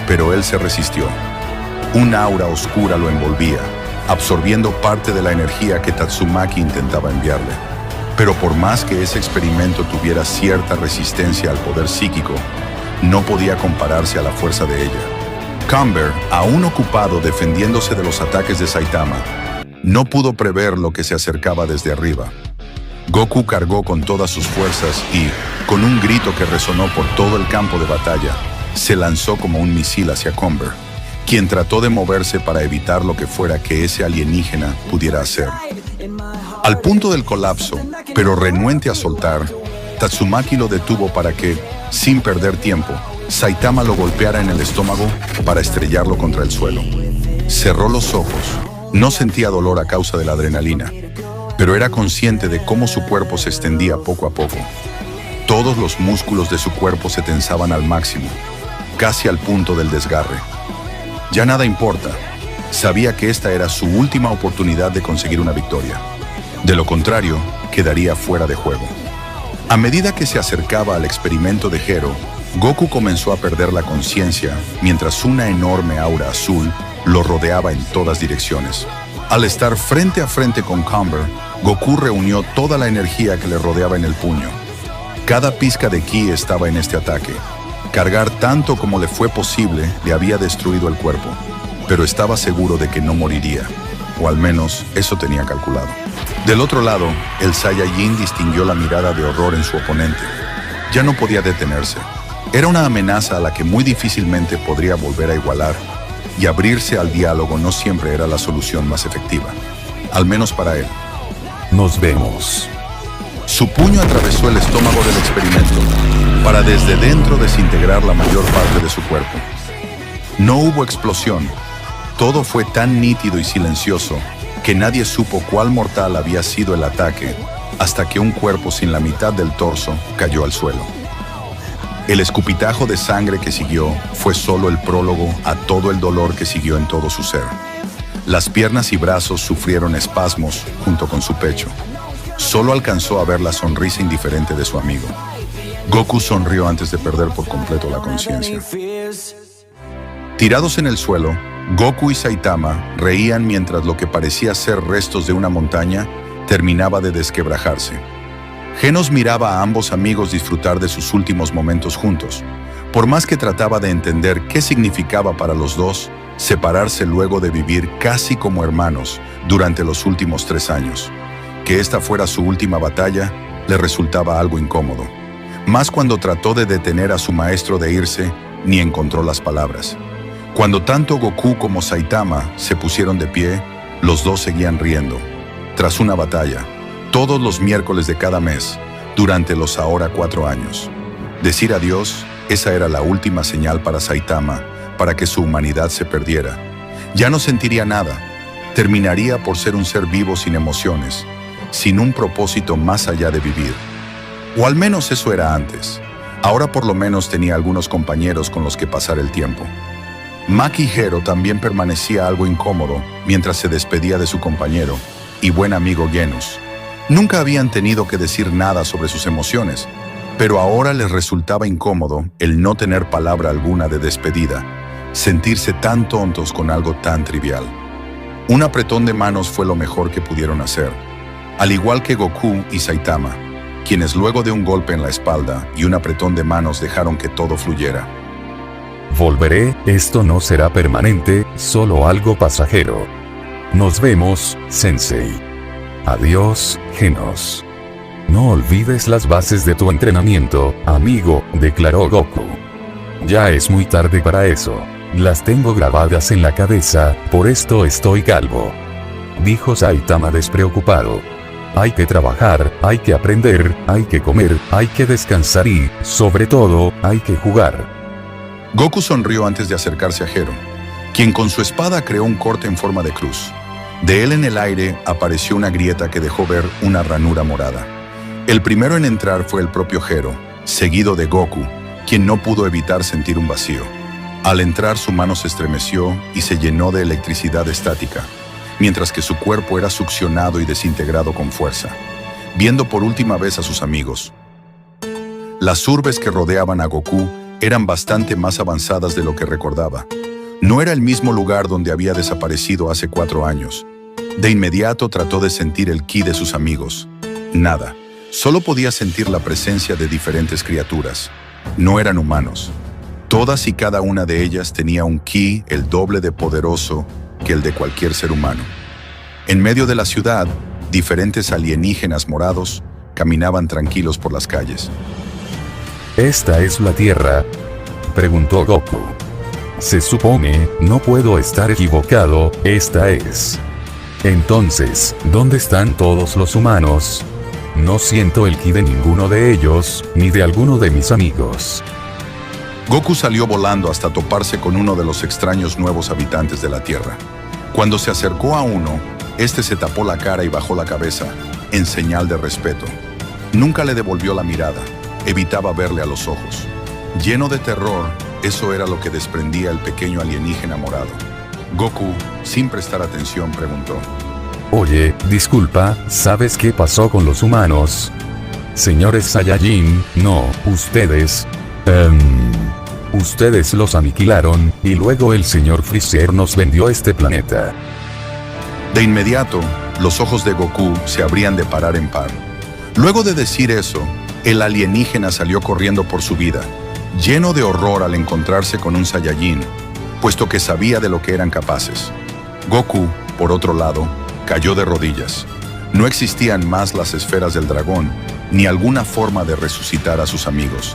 pero él se resistió. Un aura oscura lo envolvía, absorbiendo parte de la energía que Tatsumaki intentaba enviarle. Pero por más que ese experimento tuviera cierta resistencia al poder psíquico, no podía compararse a la fuerza de ella. Cumber, aún ocupado defendiéndose de los ataques de Saitama, no pudo prever lo que se acercaba desde arriba. Goku cargó con todas sus fuerzas y, con un grito que resonó por todo el campo de batalla, se lanzó como un misil hacia Cumber, quien trató de moverse para evitar lo que fuera que ese alienígena pudiera hacer. Al punto del colapso, pero renuente a soltar, Tatsumaki lo detuvo para que, sin perder tiempo, Saitama lo golpeara en el estómago para estrellarlo contra el suelo. Cerró los ojos. No sentía dolor a causa de la adrenalina, pero era consciente de cómo su cuerpo se extendía poco a poco. Todos los músculos de su cuerpo se tensaban al máximo, casi al punto del desgarre. Ya nada importa. Sabía que esta era su última oportunidad de conseguir una victoria. De lo contrario, quedaría fuera de juego. A medida que se acercaba al experimento de Gero, Goku comenzó a perder la conciencia mientras una enorme aura azul lo rodeaba en todas direcciones. Al estar frente a frente con Cumber, Goku reunió toda la energía que le rodeaba en el puño. Cada pizca de ki estaba en este ataque. Cargar tanto como le fue posible le había destruido el cuerpo, pero estaba seguro de que no moriría, o al menos eso tenía calculado. Del otro lado, el Saiyajin distinguió la mirada de horror en su oponente. Ya no podía detenerse. Era una amenaza a la que muy difícilmente podría volver a igualar, y abrirse al diálogo no siempre era la solución más efectiva, al menos para él. Nos vemos. Su puño atravesó el estómago del experimento, para desde dentro desintegrar la mayor parte de su cuerpo. No hubo explosión. Todo fue tan nítido y silencioso que nadie supo cuál mortal había sido el ataque, hasta que un cuerpo sin la mitad del torso cayó al suelo. El escupitajo de sangre que siguió fue solo el prólogo a todo el dolor que siguió en todo su ser. Las piernas y brazos sufrieron espasmos junto con su pecho. Solo alcanzó a ver la sonrisa indiferente de su amigo. Goku sonrió antes de perder por completo la conciencia. Tirados en el suelo, Goku y Saitama reían mientras lo que parecía ser restos de una montaña terminaba de desquebrajarse. Genos miraba a ambos amigos disfrutar de sus últimos momentos juntos. Por más que trataba de entender qué significaba para los dos separarse luego de vivir casi como hermanos durante los últimos 3 años. Que esta fuera su última batalla le resultaba algo incómodo. Más cuando trató de detener a su maestro de irse, ni encontró las palabras. Cuando tanto Goku como Saitama se pusieron de pie, los dos seguían riendo. Tras una batalla, todos los miércoles de cada mes, durante los ahora 4 años. Decir adiós, esa era la última señal para Saitama, para que su humanidad se perdiera. Ya no sentiría nada. Terminaría por ser un ser vivo sin emociones, sin un propósito más allá de vivir. O al menos eso era antes. Ahora por lo menos tenía algunos compañeros con los que pasar el tiempo. Maki Gero también permanecía algo incómodo mientras se despedía de su compañero y buen amigo Genos. Nunca habían tenido que decir nada sobre sus emociones, pero ahora les resultaba incómodo el no tener palabra alguna de despedida, sentirse tan tontos con algo tan trivial. Un apretón de manos fue lo mejor que pudieron hacer, al igual que Goku y Saitama, quienes luego de un golpe en la espalda y un apretón de manos dejaron que todo fluyera. Volveré, esto no será permanente, solo algo pasajero. Nos vemos, Sensei. Adiós, Genos. No olvides las bases de tu entrenamiento, amigo, declaró Goku. Ya es muy tarde para eso. Las tengo grabadas en la cabeza, por esto estoy calvo. Dijo Saitama despreocupado. Hay que trabajar, hay que aprender, hay que comer, hay que descansar y, sobre todo, hay que jugar. Goku sonrió antes de acercarse a Gero, quien con su espada creó un corte en forma de cruz. De él en el aire apareció una grieta que dejó ver una ranura morada. El primero en entrar fue el propio Gero, seguido de Goku, quien no pudo evitar sentir un vacío. Al entrar, su mano se estremeció y se llenó de electricidad estática, mientras que su cuerpo era succionado y desintegrado con fuerza. Viendo por última vez a sus amigos. Las urbes que rodeaban a Goku eran bastante más avanzadas de lo que recordaba. No era el mismo lugar donde había desaparecido hace 4 años. De inmediato trató de sentir el ki de sus amigos. Nada. Solo podía sentir la presencia de diferentes criaturas. No eran humanos. Todas y cada una de ellas tenía un ki el doble de poderoso que el de cualquier ser humano. En medio de la ciudad, diferentes alienígenas morados caminaban tranquilos por las calles. ¿Esta es la Tierra?, preguntó Goku. Se supone, no puedo estar equivocado, esta es. Entonces, ¿dónde están todos los humanos? No siento el ki de ninguno de ellos, ni de alguno de mis amigos. Goku salió volando hasta toparse con uno de los extraños nuevos habitantes de la Tierra. Cuando se acercó a uno, este se tapó la cara y bajó la cabeza, en señal de respeto. Nunca le devolvió la mirada, evitaba verle a los ojos. Lleno de terror, eso era lo que desprendía el pequeño alienígena morado. Goku, sin prestar atención, preguntó: Oye, disculpa, ¿sabes qué pasó con los humanos? Señores Saiyajin, no, ustedes... Ustedes los aniquilaron, y luego el señor Freezer nos vendió este planeta. De inmediato, los ojos de Goku se abrían de par en par. Luego de decir eso, el alienígena salió corriendo por su vida, lleno de horror al encontrarse con un Saiyajin, puesto que sabía de lo que eran capaces. Goku, por otro lado, cayó de rodillas. No existían más las esferas del dragón, ni alguna forma de resucitar a sus amigos.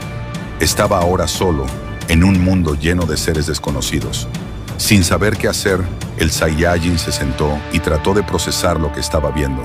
Estaba ahora solo, en un mundo lleno de seres desconocidos. Sin saber qué hacer, el Saiyajin se sentó y trató de procesar lo que estaba viendo.